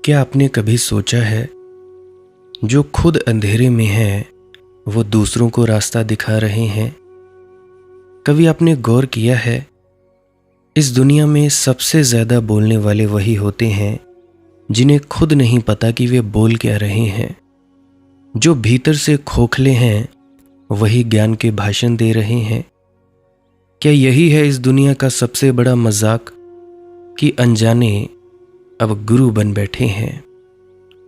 क्या आपने कभी सोचा है, जो खुद अंधेरे में है वो दूसरों को रास्ता दिखा रहे हैं? कभी आपने गौर किया है, इस दुनिया में सबसे ज़्यादा बोलने वाले वही होते हैं जिन्हें खुद नहीं पता कि वे बोल क्या रहे हैं। जो भीतर से खोखले हैं वही ज्ञान के भाषण दे रहे हैं। क्या यही है इस दुनिया का सबसे बड़ा मजाक कि अनजाने अब गुरु बन बैठे हैं,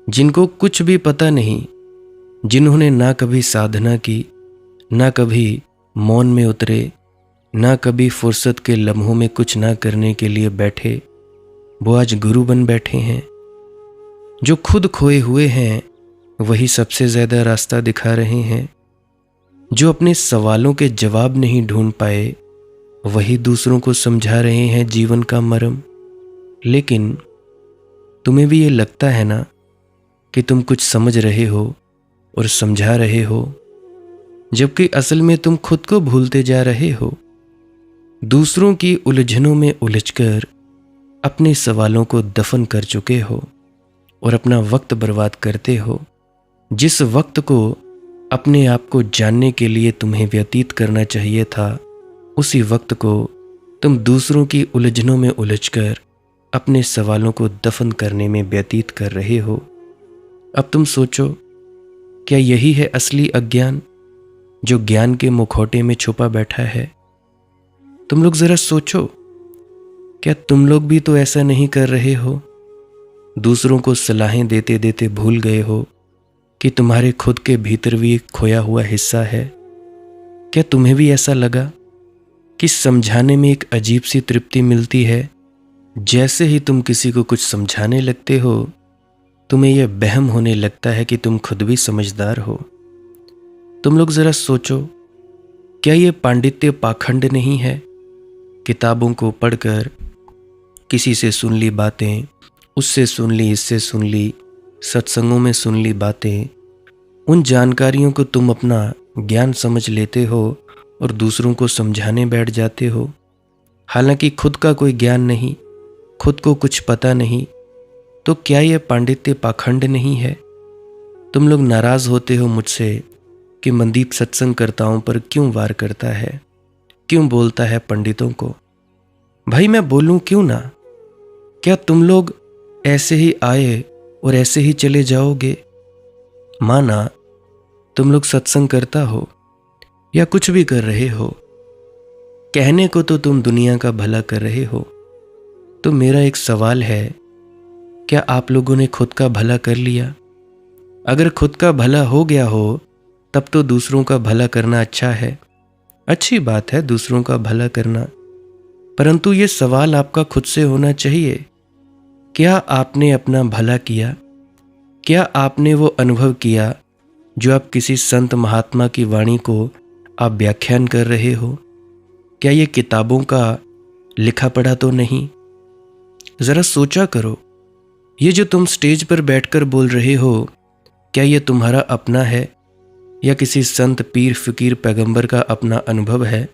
जिनको कुछ भी पता नहीं, जिन्होंने ना कभी साधना की, ना कभी मौन में उतरे, ना कभी फुर्सत के लम्हों में कुछ ना करने के लिए बैठे, वो आज गुरु बन बैठे हैं। जो खुद खोए हुए हैं वही सबसे ज़्यादा रास्ता दिखा रहे हैं। जो अपने सवालों के जवाब नहीं ढूंढ पाए वही दूसरों को समझा रहे हैं जीवन का मर्म। लेकिन तुम्हें भी ये लगता है ना कि तुम कुछ समझ रहे हो और समझा रहे हो, जबकि असल में तुम खुद को भूलते जा रहे हो। दूसरों की उलझनों में उलझकर अपने सवालों को दफन कर चुके हो और अपना वक्त बर्बाद करते हो। जिस वक्त को अपने आप को जानने के लिए तुम्हें व्यतीत करना चाहिए था, उसी वक्त को तुम दूसरों की उलझनों में उलझकर अपने सवालों को दफन करने में व्यतीत कर रहे हो। अब तुम सोचो, क्या यही है असली अज्ञान जो ज्ञान के मुखौटे में छुपा बैठा है? तुम लोग जरा सोचो, क्या तुम लोग भी तो ऐसा नहीं कर रहे हो? दूसरों को सलाहें देते देते भूल गए हो कि तुम्हारे खुद के भीतर भी एक खोया हुआ हिस्सा है। क्या तुम्हें भी ऐसा लगा कि समझाने में एक अजीब सी तृप्ति मिलती है? जैसे ही तुम किसी को कुछ समझाने लगते हो, तुम्हें यह वहम होने लगता है कि तुम खुद भी समझदार हो। तुम लोग जरा सोचो, क्या यह पांडित्य पाखंड नहीं है? किताबों को पढ़कर किसी से सुन ली बातें, उससे सुन ली, इससे सुन ली, सत्संगों में सुन ली बातें, उन जानकारियों को तुम अपना ज्ञान समझ लेते हो और दूसरों को समझाने बैठ जाते हो। हालांकि खुद का कोई ज्ञान नहीं, खुद को कुछ पता नहीं। तो क्या यह पांडित्य पाखंड नहीं है? तुम लोग नाराज होते हो मुझसे कि मनदीप सत्संगकर्ताओं पर क्यों वार करता है, क्यों बोलता है पंडितों को। भाई मैं बोलूं क्यों ना? क्या तुम लोग ऐसे ही आए और ऐसे ही चले जाओगे? माना तुम लोग सत्संग करता हो या कुछ भी कर रहे हो, कहने को तो तुम दुनिया का भला कर रहे हो। तो मेरा एक सवाल है, क्या आप लोगों ने खुद का भला कर लिया? अगर खुद का भला हो गया हो तब तो दूसरों का भला करना अच्छा है, अच्छी बात है दूसरों का भला करना। परंतु ये सवाल आपका खुद से होना चाहिए, क्या आपने अपना भला किया? क्या आपने वो अनुभव किया जो आप किसी संत महात्मा की वाणी को आप व्याख्यान कर रहे हो? क्या ये किताबों का लिखा पढ़ा तो नहीं? जरा सोचा करो, ये जो तुम स्टेज पर बैठकर बोल रहे हो, क्या ये तुम्हारा अपना है या किसी संत पीर फकीर पैगंबर का अपना अनुभव है?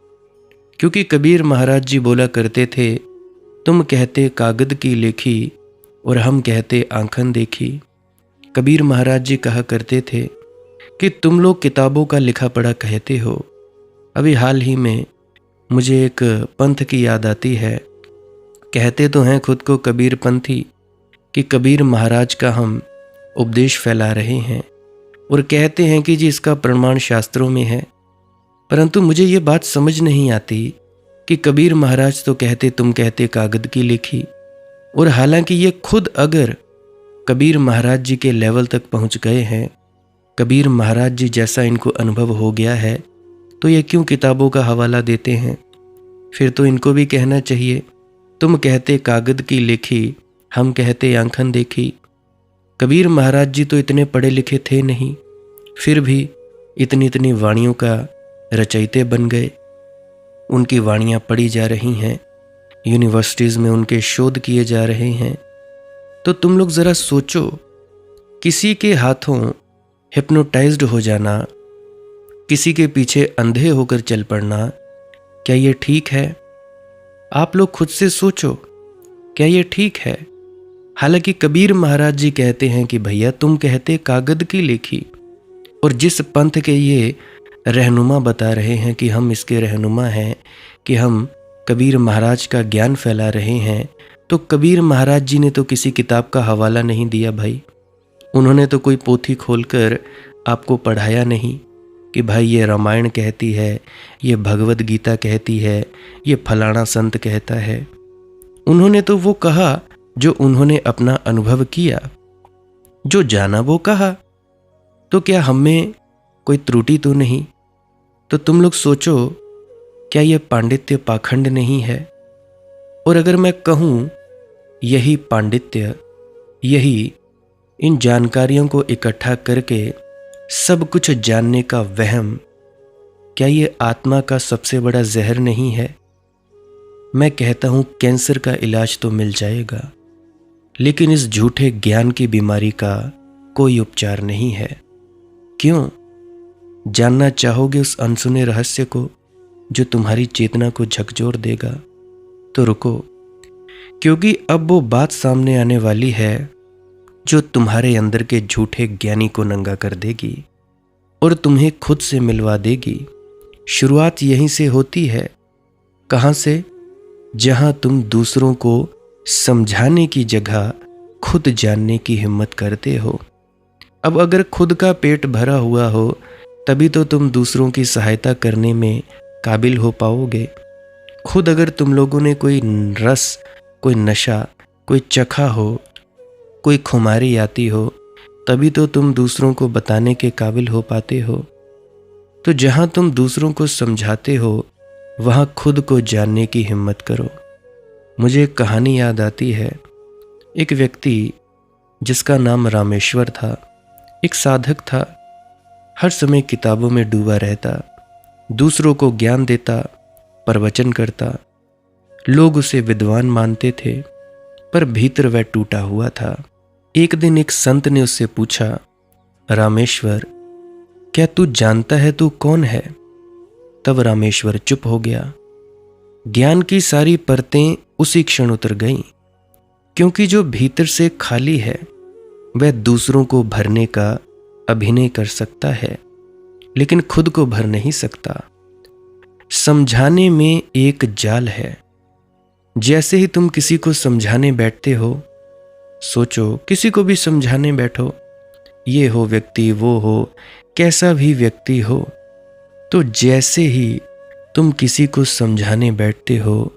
क्योंकि कबीर महाराज जी बोला करते थे, तुम कहते कागद की लेखी और हम कहते आंखन देखी। कबीर महाराज जी कहा करते थे कि तुम लोग किताबों का लिखा पढ़ा कहते हो। अभी हाल ही में मुझे एक पंथ की याद आती है। कहते तो हैं खुद को कबीर पंथी कि कबीर महाराज का हम उपदेश फैला रहे हैं और कहते हैं कि जी इसका प्रमाण शास्त्रों में है। परंतु मुझे ये बात समझ नहीं आती कि कबीर महाराज तो कहते तुम कहते कागद की लिखी, और हालांकि ये खुद अगर कबीर महाराज जी के लेवल तक पहुंच गए हैं, कबीर महाराज जी जैसा इनको अनुभव हो गया है, तो ये क्यों किताबों का हवाला देते हैं? फिर तो इनको भी कहना चाहिए, तुम कहते कागद की लिखी, हम कहते आंखन देखी। कबीर महाराज जी तो इतने पढ़े लिखे थे नहीं, फिर भी इतनी इतनी वाणियों का रचयिता बन गए। उनकी वाणियाँ पढ़ी जा रही हैं, यूनिवर्सिटीज़ में उनके शोध किए जा रहे हैं। तो तुम लोग ज़रा सोचो, किसी के हाथों हिप्नोटाइज्ड हो जाना, किसी के पीछे अंधे होकर चल पड़ना, क्या ये ठीक है? आप लोग खुद से सोचो, क्या ये ठीक है? हालांकि कबीर महाराज जी कहते हैं कि भैया तुम कहते कागद की लेखी, और जिस पंथ के ये रहनुमा बता रहे हैं कि हम इसके रहनुमा हैं, कि हम कबीर महाराज का ज्ञान फैला रहे हैं, तो कबीर महाराज जी ने तो किसी किताब का हवाला नहीं दिया भाई। उन्होंने तो कोई पोथी खोलकर आपको पढ़ाया नहीं कि भाई ये रामायण कहती है, ये भगवद गीता कहती है, ये फलाना संत कहता है। उन्होंने तो वो कहा जो उन्होंने अपना अनुभव किया, जो जाना वो कहा। तो क्या हम में कोई त्रुटि तो नहीं? तो तुम लोग सोचो, क्या यह पांडित्य पाखंड नहीं है? और अगर मैं कहूँ यही पांडित्य, यही इन जानकारियों को इकट्ठा करके सब कुछ जानने का वहम, क्या ये आत्मा का सबसे बड़ा जहर नहीं है? मैं कहता हूँ कैंसर का इलाज तो मिल जाएगा, लेकिन इस झूठे ज्ञान की बीमारी का कोई उपचार नहीं है। क्यों? जानना चाहोगे उस अनसुने रहस्य को जो तुम्हारी चेतना को झकझोर देगा? तो रुको, क्योंकि अब वो बात सामने आने वाली है जो तुम्हारे अंदर के झूठे ज्ञानी को नंगा कर देगी और तुम्हें खुद से मिलवा देगी। शुरुआत यहीं से होती है। कहाँ से? जहां तुम दूसरों को समझाने की जगह खुद जानने की हिम्मत करते हो। अब अगर खुद का पेट भरा हुआ हो तभी तो तुम दूसरों की सहायता करने में काबिल हो पाओगे। खुद अगर तुम लोगों ने कोई रस, कोई नशा, कोई चखा हो, कोई खुमारी आती हो, तभी तो तुम दूसरों को बताने के काबिल हो पाते हो। तो जहां तुम दूसरों को समझाते हो वहां खुद को जानने की हिम्मत करो। मुझे एक कहानी याद आती है। एक व्यक्ति जिसका नाम रामेश्वर था, एक साधक था, हर समय किताबों में डूबा रहता, दूसरों को ज्ञान देता, प्रवचन करता। लोग उसे विद्वान मानते थे, पर भीतर वह टूटा हुआ था। एक दिन एक संत ने उससे पूछा, रामेश्वर, क्या तू जानता है तू कौन है? तब रामेश्वर चुप हो गया। ज्ञान की सारी परतें उसी क्षण उतर गईं, क्योंकि जो भीतर से खाली है वह दूसरों को भरने का अभिनय कर सकता है, लेकिन खुद को भर नहीं सकता। समझाने में एक जाल है। जैसे ही तुम किसी को समझाने बैठते हो, सोचो किसी को भी समझाने बैठो, ये हो व्यक्ति, वो हो, कैसा भी व्यक्ति हो, तो जैसे ही तुम किसी को समझाने बैठते हो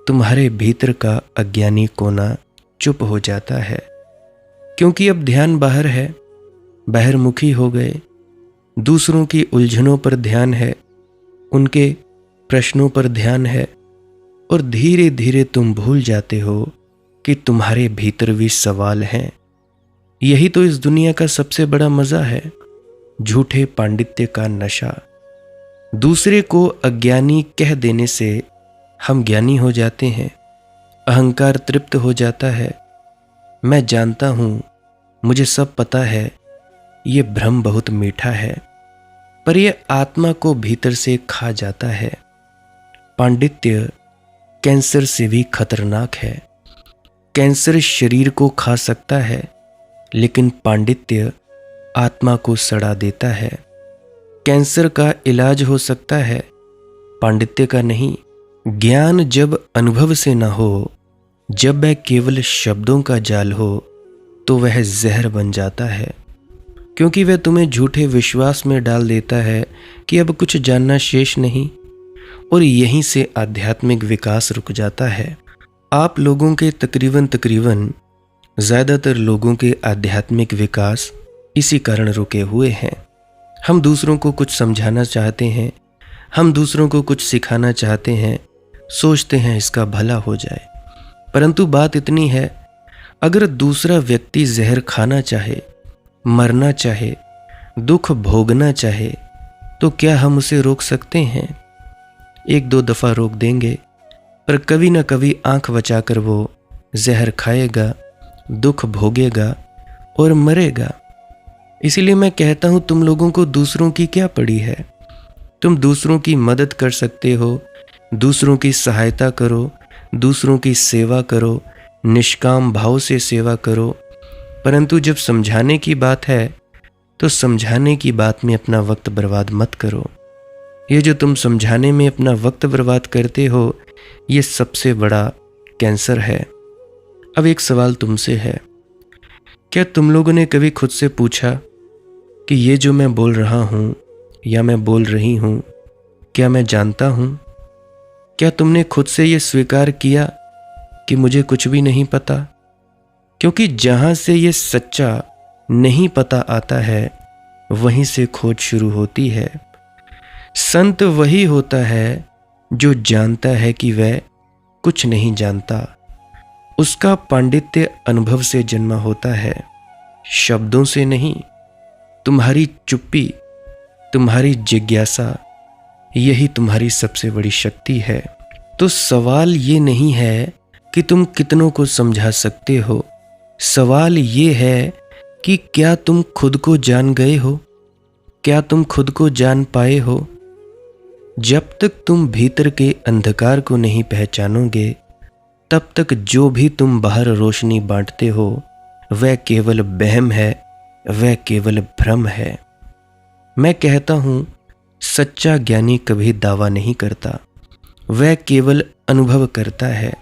तुम्हारे भीतर का अज्ञानी कोना चुप हो जाता है, क्योंकि अब ध्यान बाहर है, बहिर्मुखी हो गए। दूसरों की उलझनों पर ध्यान है, उनके प्रश्नों पर ध्यान है, और धीरे धीरे तुम भूल जाते हो कि तुम्हारे भीतर भी सवाल हैं। यही तो इस दुनिया का सबसे बड़ा मजा है, झूठे पांडित्य का नशा। दूसरे को अज्ञानी कह देने से हम ज्ञानी हो जाते हैं, अहंकार तृप्त हो जाता है। मैं जानता हूं, मुझे सब पता है, ये भ्रम बहुत मीठा है, पर यह आत्मा को भीतर से खा जाता है। पांडित्य कैंसर से भी खतरनाक है। कैंसर शरीर को खा सकता है, लेकिन पांडित्य आत्मा को सड़ा देता है। कैंसर का इलाज हो सकता है, पांडित्य का नहीं। ज्ञान जब अनुभव से न हो, जब वह केवल शब्दों का जाल हो, तो वह जहर बन जाता है, क्योंकि वह तुम्हें झूठे विश्वास में डाल देता है कि अब कुछ जानना शेष नहीं, और यहीं से आध्यात्मिक विकास रुक जाता है। आप लोगों के तकरीबन ज़्यादातर लोगों के आध्यात्मिक विकास इसी कारण रुके हुए हैं। हम दूसरों को कुछ समझाना चाहते हैं, हम दूसरों को कुछ सिखाना चाहते हैं, सोचते हैं इसका भला हो जाए, परंतु बात इतनी है, अगर दूसरा व्यक्ति जहर खाना चाहे, मरना चाहे, दुख भोगना चाहे, तो क्या हम उसे रोक सकते हैं? एक दो दफ़ा रोक देंगे, पर कभी ना कभी आंख बचाकर वो जहर खाएगा, दुख भोगेगा और मरेगा। इसीलिए मैं कहता हूं, तुम लोगों को दूसरों की क्या पड़ी है? तुम दूसरों की मदद कर सकते हो, दूसरों की सहायता करो, दूसरों की सेवा करो, निष्काम भाव से सेवा करो, परंतु जब समझाने की बात है तो समझाने की बात में अपना वक्त बर्बाद मत करो। ये जो तुम समझाने में अपना वक्त बर्बाद करते हो, ये सबसे बड़ा कैंसर है। अब एक सवाल तुमसे है, क्या तुम लोगों ने कभी खुद से पूछा कि ये जो मैं बोल रहा हूँ या मैं बोल रही हूँ, क्या मैं जानता हूँ? क्या तुमने खुद से ये स्वीकार किया कि मुझे कुछ भी नहीं पता? क्योंकि जहाँ से ये सच्चा नहीं पता आता है, वहीं से खोज शुरू होती है। संत वही होता है जो जानता है कि वह कुछ नहीं जानता। उसका पांडित्य अनुभव से जन्मा होता है, शब्दों से नहीं। तुम्हारी चुप्पी, तुम्हारी जिज्ञासा, यही तुम्हारी सबसे बड़ी शक्ति है। तो सवाल ये नहीं है कि तुम कितनों को समझा सकते हो, सवाल ये है कि क्या तुम खुद को जान गए हो, क्या तुम खुद को जान पाए हो? जब तक तुम भीतर के अंधकार को नहीं पहचानोगे, तब तक जो भी तुम बाहर रोशनी बांटते हो वह केवल वहम है, वह केवल भ्रम है। मैं कहता हूं, सच्चा ज्ञानी कभी दावा नहीं करता, वह केवल अनुभव करता है।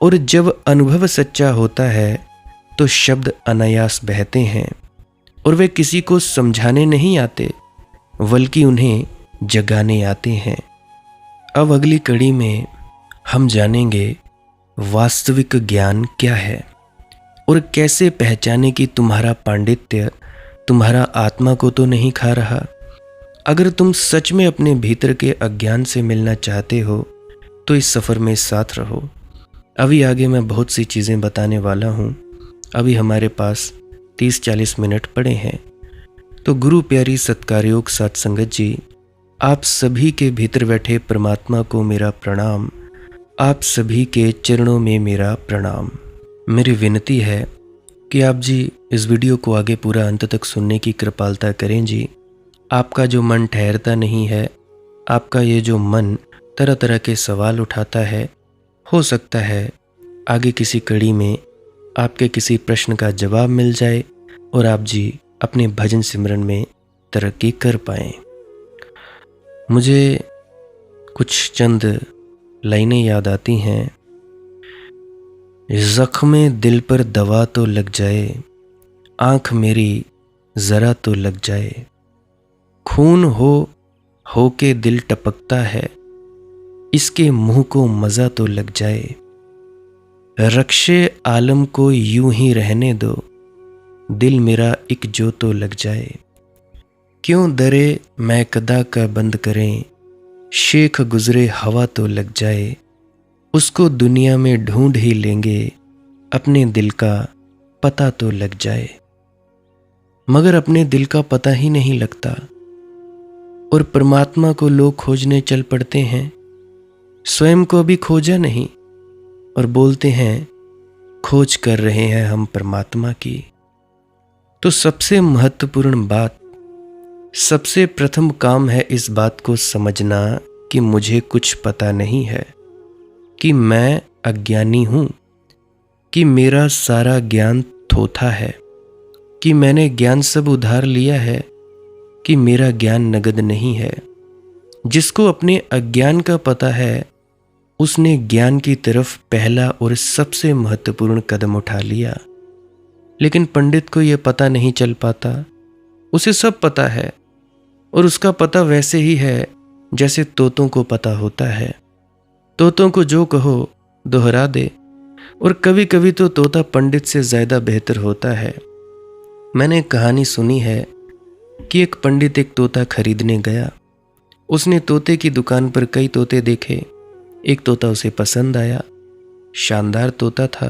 और जब अनुभव सच्चा होता है तो शब्द अनायास बहते हैं और वे किसी को समझाने नहीं आते, बल्कि उन्हें जगाने आते हैं। अब अगली कड़ी में हम जानेंगे वास्तविक ज्ञान क्या है और कैसे पहचाने कि तुम्हारा पांडित्य तुम्हारा आत्मा को तो नहीं खा रहा। अगर तुम सच में अपने भीतर के अज्ञान से मिलना चाहते हो तो इस सफ़र में साथ रहो। अभी आगे मैं बहुत सी चीज़ें बताने वाला हूँ। अभी हमारे पास 30-40 मिनट पड़े हैं। तो गुरु प्यारी सत्कारयोग सत्संगत जी, आप सभी के भीतर बैठे परमात्मा को मेरा प्रणाम, आप सभी के चरणों में मेरा प्रणाम। मेरी विनती है कि आप जी इस वीडियो को आगे पूरा अंत तक सुनने की कृपालता करें जी। आपका जो मन ठहरता नहीं है, आपका ये जो मन तरह तरह के सवाल उठाता है, हो सकता है आगे किसी कड़ी में आपके किसी प्रश्न का जवाब मिल जाए और आप जी अपने भजन सिमरन में तरक्की कर पाएं। मुझे कुछ चंद लाइनें याद आती हैं। जख्मे दिल पर दवा तो लग जाए, आँख मेरी ज़रा तो लग जाए। खून हो के दिल टपकता है, इसके मुंह को मज़ा तो लग जाए। रक्षे आलम को यूं ही रहने दो, दिल मेरा एक जो तो लग जाए। क्यों दरे मैं कदा का बंद करें, शेख गुजरे हवा तो लग जाए। उसको दुनिया में ढूंढ ही लेंगे, अपने दिल का पता तो लग जाए। मगर अपने दिल का पता ही नहीं लगता और परमात्मा को लोग खोजने चल पड़ते हैं। स्वयं को भी खोजा नहीं और बोलते हैं खोज कर रहे हैं हम परमात्मा की। तो सबसे महत्वपूर्ण बात, सबसे प्रथम काम है इस बात को समझना कि मुझे कुछ पता नहीं है, कि मैं अज्ञानी हूं, कि मेरा सारा ज्ञान थोथा है, कि मैंने ज्ञान सब उधार लिया है, कि मेरा ज्ञान नगद नहीं है। जिसको अपने अज्ञान का पता है, उसने ज्ञान की तरफ पहला और सबसे महत्वपूर्ण कदम उठा लिया। लेकिन पंडित को यह पता नहीं चल पाता। उसे सब पता है और उसका पता वैसे ही है जैसे तोतों को पता होता है। तोतों को जो कहो दोहरा दे, और कभी कभी तो तोता पंडित से ज़्यादा बेहतर होता है। मैंने एक कहानी सुनी है कि एक पंडित एक तोता खरीदने गया। उसने तोते की दुकान पर कई तोते देखे। एक तोता उसे पसंद आया, शानदार तोता था,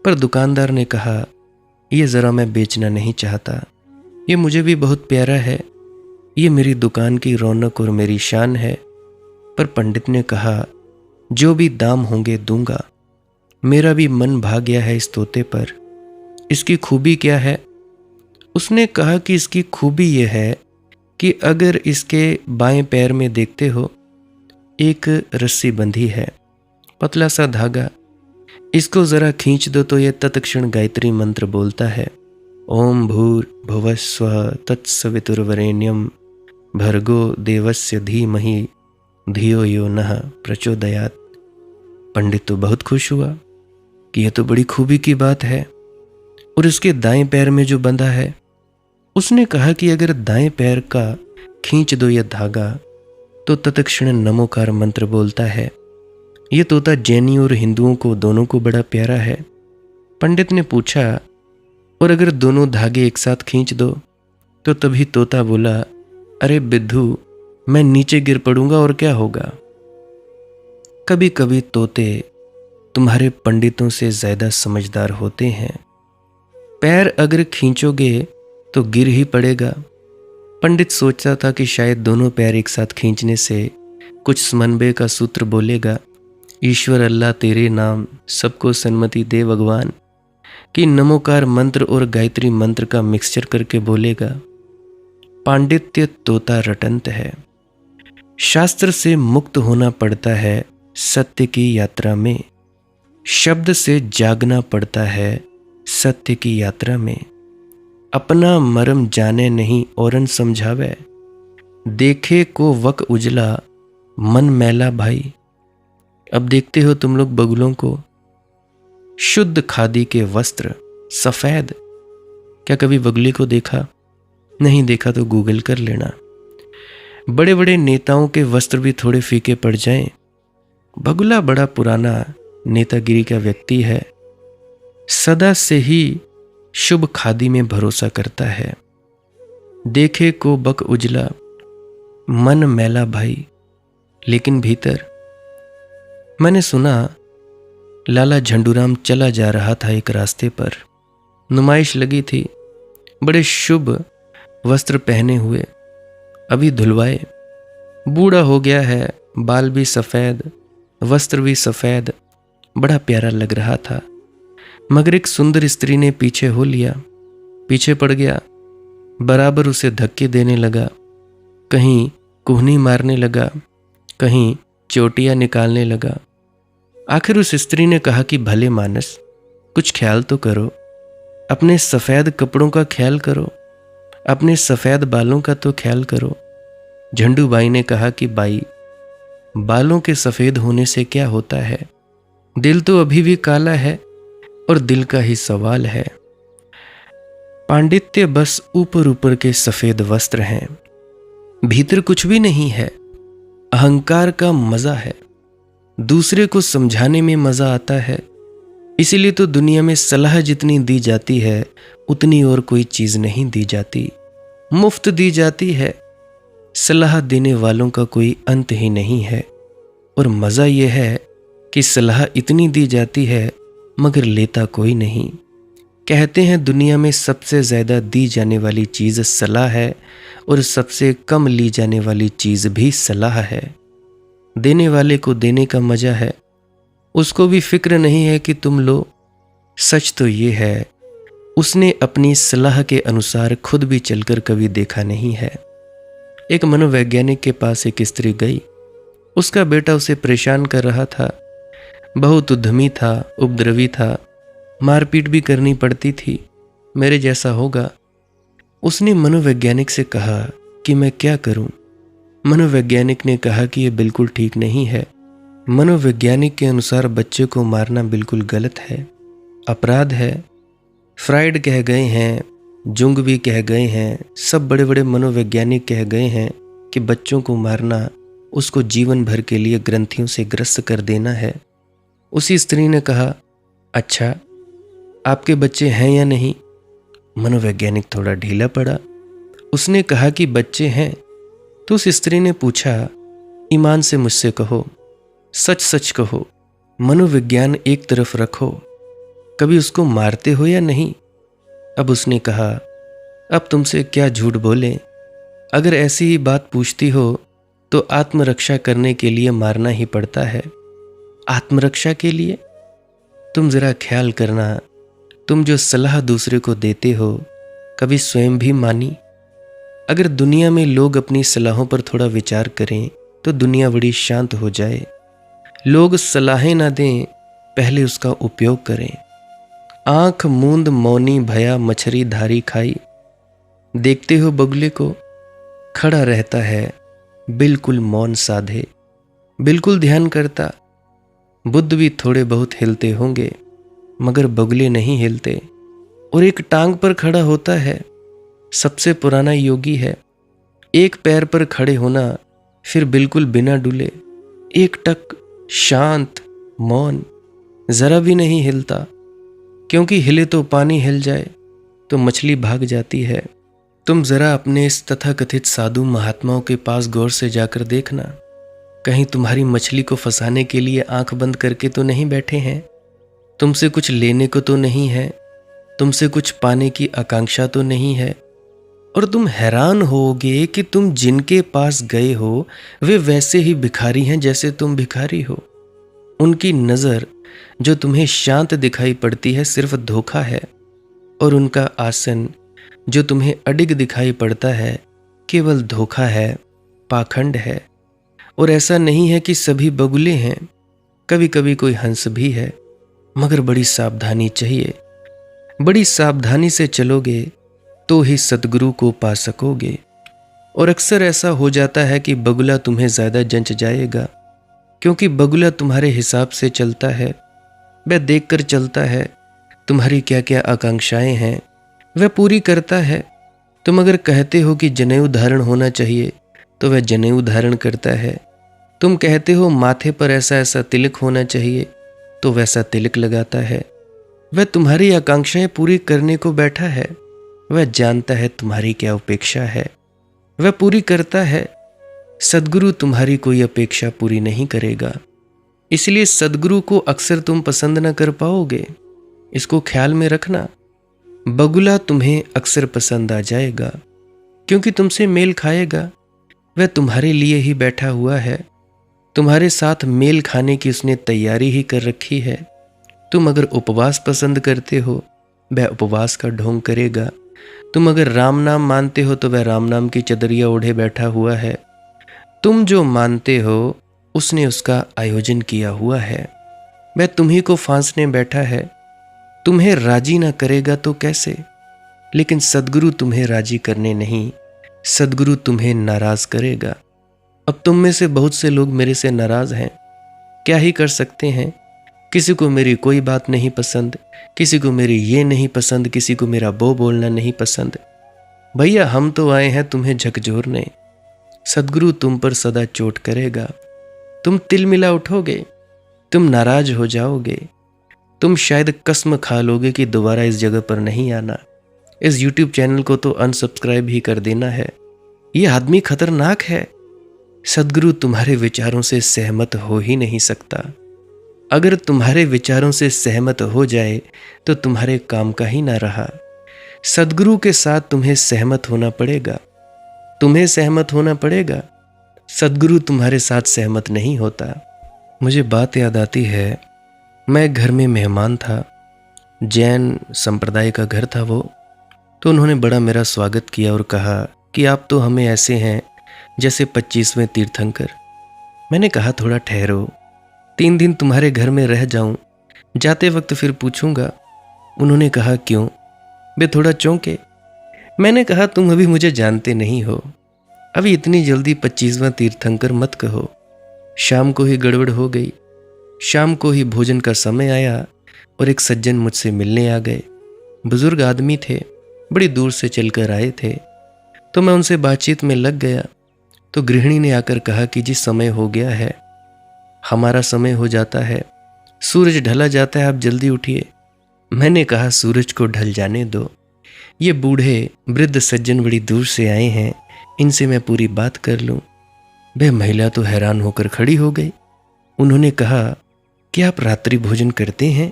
पर दुकानदार ने कहा यह ज़रा मैं बेचना नहीं चाहता, ये मुझे भी बहुत प्यारा है, ये मेरी दुकान की रौनक और मेरी शान है। पर पंडित ने कहा जो भी दाम होंगे दूंगा। मेरा भी मन भाग गया है इस तोते पर। इसकी खूबी क्या है? उसने कहा कि इसकी खूबी यह है कि अगर इसके बाएं पैर में देखते हो एक रस्सी बंधी है, पतला सा धागा। इसको जरा खींच दो तो ये तत्क्षण गायत्री मंत्र बोलता है, ओम भूर्भुवस्वः तत्सवितुर्वरेण्यम भर्गो देवस्य धीमहि धियो यो नः प्रचोदयात्। पंडित तो बहुत खुश हुआ कि यह तो बड़ी खूबी की बात है। और उसके दाएं पैर में जो बंधा है, उसने कहा कि अगर दाएं पैर का खींच दो यह धागा तो तत्क्षण नमोकार मंत्र बोलता है। यह तोता जैनियों और हिंदुओं को दोनों को बड़ा प्यारा है। पंडित ने पूछा, और अगर दोनों धागे एक साथ खींच दो? तो तभी तोता बोला, अरे बिद्धू, मैं नीचे गिर पड़ूंगा और क्या होगा। कभी कभी तोते तुम्हारे पंडितों से ज्यादा समझदार होते हैं। पैर अगर खींचोगे तो गिर ही पड़ेगा। पंडित सोचता था कि शायद दोनों पैर एक साथ खींचने से कुछ समन्वय का सूत्र बोलेगा, ईश्वर अल्लाह तेरे नाम सबको सन्मति दे भगवान, कि नमोकार मंत्र और गायत्री मंत्र का मिक्सचर करके बोलेगा। पांडित्य तोता रटंत है। शास्त्र से मुक्त होना पड़ता है सत्य की यात्रा में, शब्द से जागना पड़ता है सत्य की यात्रा में। अपना मरम जाने नहीं औरन समझावे, देखे को वक उजला मन मैला भाई। अब देखते हो तुम लोग बगुलों को, शुद्ध खादी के वस्त्र सफेद। क्या कभी बगुले को देखा? नहीं देखा तो गूगल कर लेना। बड़े बड़े नेताओं के वस्त्र भी थोड़े फीके पड़ जाएं। बगुला बड़ा पुराना नेतागिरी का व्यक्ति है, सदा से ही शुभ खादी में भरोसा करता है। देखे को बक उजला मन मैला भाई, लेकिन भीतर। मैंने सुना लाला झंडूराम चला जा रहा था एक रास्ते पर, नुमाइश लगी थी, बड़े शुभ वस्त्र पहने हुए, अभी धुलवाए, बूढ़ा हो गया है, बाल भी सफेद, वस्त्र भी सफेद, बड़ा प्यारा लग रहा था। मगर एक सुंदर स्त्री ने पीछे हो लिया, पीछे पड़ गया, बराबर उसे धक्के देने लगा, कहीं कुहनी मारने लगा, कहीं चोटियां निकालने लगा। आखिर उस स्त्री ने कहा कि भले मानस, कुछ ख्याल तो करो, अपने सफेद कपड़ों का ख्याल करो, अपने सफेद बालों का तो ख्याल करो। झंडूबाई ने कहा कि बाई, बालों के सफेद होने से क्या होता है, दिल तो अभी भी काला है और दिल का ही सवाल है। पांडित्य बस ऊपर ऊपर के सफेद वस्त्र हैं, भीतर कुछ भी नहीं है। अहंकार का मजा है, दूसरे को समझाने में मजा आता है। इसीलिए तो दुनिया में सलाह जितनी दी जाती है उतनी और कोई चीज नहीं दी जाती, मुफ्त दी जाती है। सलाह देने वालों का कोई अंत ही नहीं है। और मजा यह है कि सलाह इतनी दी जाती है मगर लेता कोई नहीं। कहते हैं दुनिया में सबसे ज्यादा दी जाने वाली चीज सलाह है और सबसे कम ली जाने वाली चीज भी सलाह है। देने वाले को देने का मजा है, उसको भी फिक्र नहीं है कि तुम लो। सच तो ये है, उसने अपनी सलाह के अनुसार खुद भी चलकर कभी देखा नहीं है। एक मनोवैज्ञानिक के पास एक स्त्री गई, उसका बेटा उसे परेशान कर रहा था, बहुत उद्यमी था, उपद्रवी था, मारपीट भी करनी पड़ती थी, मेरे जैसा होगा। उसने मनोवैज्ञानिक से कहा कि मैं क्या करूं। मनोवैज्ञानिक ने कहा कि यह बिल्कुल ठीक नहीं है। मनोवैज्ञानिक के अनुसार बच्चे को मारना बिल्कुल गलत है, अपराध है। फ्राइड कह गए हैं, जुंग भी कह गए हैं, सब बड़े बड़े मनोवैज्ञानिक कह गए हैं कि बच्चों को मारना उसको जीवन भर के लिए ग्रंथियों से ग्रस्त कर देना है। उसी स्त्री ने कहा, अच्छा आपके बच्चे हैं या नहीं? मनोवैज्ञानिक थोड़ा ढीला पड़ा, उसने कहा कि बच्चे हैं। तो उस स्त्री ने पूछा, ईमान से मुझसे कहो, सच सच कहो, मनोविज्ञान एक तरफ रखो, कभी उसको मारते हो या नहीं? अब उसने कहा, अब तुमसे क्या झूठ बोलें, अगर ऐसी ही बात पूछती हो तो आत्मरक्षा करने के लिए मारना ही पड़ता है। आत्मरक्षा के लिए? तुम जरा ख्याल करना, तुम जो सलाह दूसरे को देते हो कभी स्वयं भी मानी? अगर दुनिया में लोग अपनी सलाहों पर थोड़ा विचार करें तो दुनिया बड़ी शांत हो जाए। लोग सलाहें ना दें पहले उसका उपयोग करें। आंख मूंद मौनी भया मछली धारी खाई। देखते हो बगुले को, खड़ा रहता है बिल्कुल मौन साधे, बिल्कुल ध्यान करता। बुद्ध भी थोड़े बहुत हिलते होंगे, मगर बगुले नहीं हिलते। और एक टांग पर खड़ा होता है, सबसे पुराना योगी है। एक पैर पर खड़े होना, फिर बिल्कुल बिना डुले, एक टक, शांत, मौन, जरा भी नहीं हिलता। क्योंकि हिले तो पानी हिल जाए तो मछली भाग जाती है। तुम जरा अपने इस तथाकथित साधु महात्माओं के पास गौर से जाकर देखना, कहीं तुम्हारी मछली को फंसाने के लिए आंख बंद करके तो नहीं बैठे हैं। तुमसे कुछ लेने को तो नहीं है, तुमसे कुछ पाने की आकांक्षा तो नहीं है। और तुम हैरान होगे कि तुम जिनके पास गए हो वे वैसे ही भिखारी हैं जैसे तुम भिखारी हो। उनकी नज़र जो तुम्हें शांत दिखाई पड़ती है सिर्फ धोखा है, और उनका आसन जो तुम्हें अडिग दिखाई पड़ता है केवल धोखा है, पाखंड है। और ऐसा नहीं है कि सभी बगुले हैं, कभी कभी कोई हंस भी है, मगर बड़ी सावधानी चाहिए। बड़ी सावधानी से चलोगे तो ही सद्गुरु को पा सकोगे। और अक्सर ऐसा हो जाता है कि बगुला तुम्हें ज़्यादा जंच जाएगा, क्योंकि बगुला तुम्हारे हिसाब से चलता है। वह देखकर चलता है तुम्हारी क्या क्या आकांक्षाएं हैं, वह पूरी करता है। तुम अगर कहते हो कि जनेऊ धारण होना चाहिए तो वह जनेऊ धारण करता है। तुम कहते हो माथे पर ऐसा ऐसा तिलक होना चाहिए तो वैसा तिलक लगाता है। वह तुम्हारी आकांक्षाएं पूरी करने को बैठा है। वह जानता है तुम्हारी क्या अपेक्षा है, वह पूरी करता है। सद्गुरु तुम्हारी कोई अपेक्षा पूरी नहीं करेगा, इसलिए सद्गुरु को अक्सर तुम पसंद न कर पाओगे। इसको ख्याल में रखना। बगुला तुम्हें अक्सर पसंद आ जाएगा क्योंकि तुमसे मेल खाएगा। वह तुम्हारे लिए ही बैठा हुआ है, तुम्हारे साथ मेल खाने की उसने तैयारी ही कर रखी है। तुम अगर उपवास पसंद करते हो, वह उपवास का ढोंग करेगा। तुम अगर राम नाम मानते हो तो वह राम नाम की चदरिया ओढ़े बैठा हुआ है। तुम जो मानते हो उसने उसका आयोजन किया हुआ है। वह तुम्ही को फांसने बैठा है। तुम्हें राजी ना करेगा तो कैसे? लेकिन सद्गुरु तुम्हें राजी करने नहीं, सद्गुरु तुम्हें नाराज करेगा। अब तुम में से बहुत से लोग मेरे से नाराज हैं, क्या ही कर सकते हैं। किसी को मेरी कोई बात नहीं पसंद, किसी को मेरी ये नहीं पसंद, किसी को मेरा बो बोलना नहीं पसंद। भैया हम तो आए हैं तुम्हें झकझोरने। सद्गुरु तुम पर सदा चोट करेगा। तुम तिलमिला उठोगे, तुम नाराज हो जाओगे, तुम शायद कसम खा लोगे कि दोबारा इस जगह पर नहीं आना। इस YouTube चैनल को तो अनसब्सक्राइब ही कर देना है। ये आदमी खतरनाक है। सद्गुरु तुम्हारे विचारों से सहमत हो ही नहीं सकता। अगर तुम्हारे विचारों से सहमत हो जाए तो तुम्हारे काम का ही ना रहा। सद्गुरु के साथ तुम्हें सहमत होना पड़ेगा, तुम्हें सहमत होना पड़ेगा। सद्गुरु तुम्हारे साथ सहमत नहीं होता। मुझे बात याद आती है, मैं घर में मेहमान था, जैन संप्रदाय का घर था वो। तो उन्होंने बड़ा मेरा स्वागत किया और कहा कि आप तो हमें ऐसे हैं जैसे 25वें तीर्थंकर। मैंने कहा थोड़ा ठहरो, 3 दिन तुम्हारे घर में रह जाऊं, जाते वक्त फिर पूछूंगा। उन्होंने कहा क्यों? वे थोड़ा चौंके। मैंने कहा तुम अभी मुझे जानते नहीं हो, अभी इतनी जल्दी 25वां तीर्थंकर मत कहो। शाम को ही गड़बड़ हो गई। शाम को ही भोजन का समय आया और एक सज्जन मुझसे मिलने आ गए। बुजुर्ग आदमी थे, बड़ी दूर से चलकर आए थे। तो मैं उनसे बातचीत में लग गया। तो गृहिणी ने आकर कहा कि जी समय हो गया है, हमारा समय हो जाता है, सूरज ढला जाता है, आप जल्दी उठिए। मैंने कहा सूरज को ढल जाने दो, ये बूढ़े वृद्ध सज्जन बड़ी दूर से आए हैं, इनसे मैं पूरी बात कर लूं। वह महिला तो हैरान होकर खड़ी हो गई। उन्होंने कहा कि आप रात्रि भोजन करते हैं?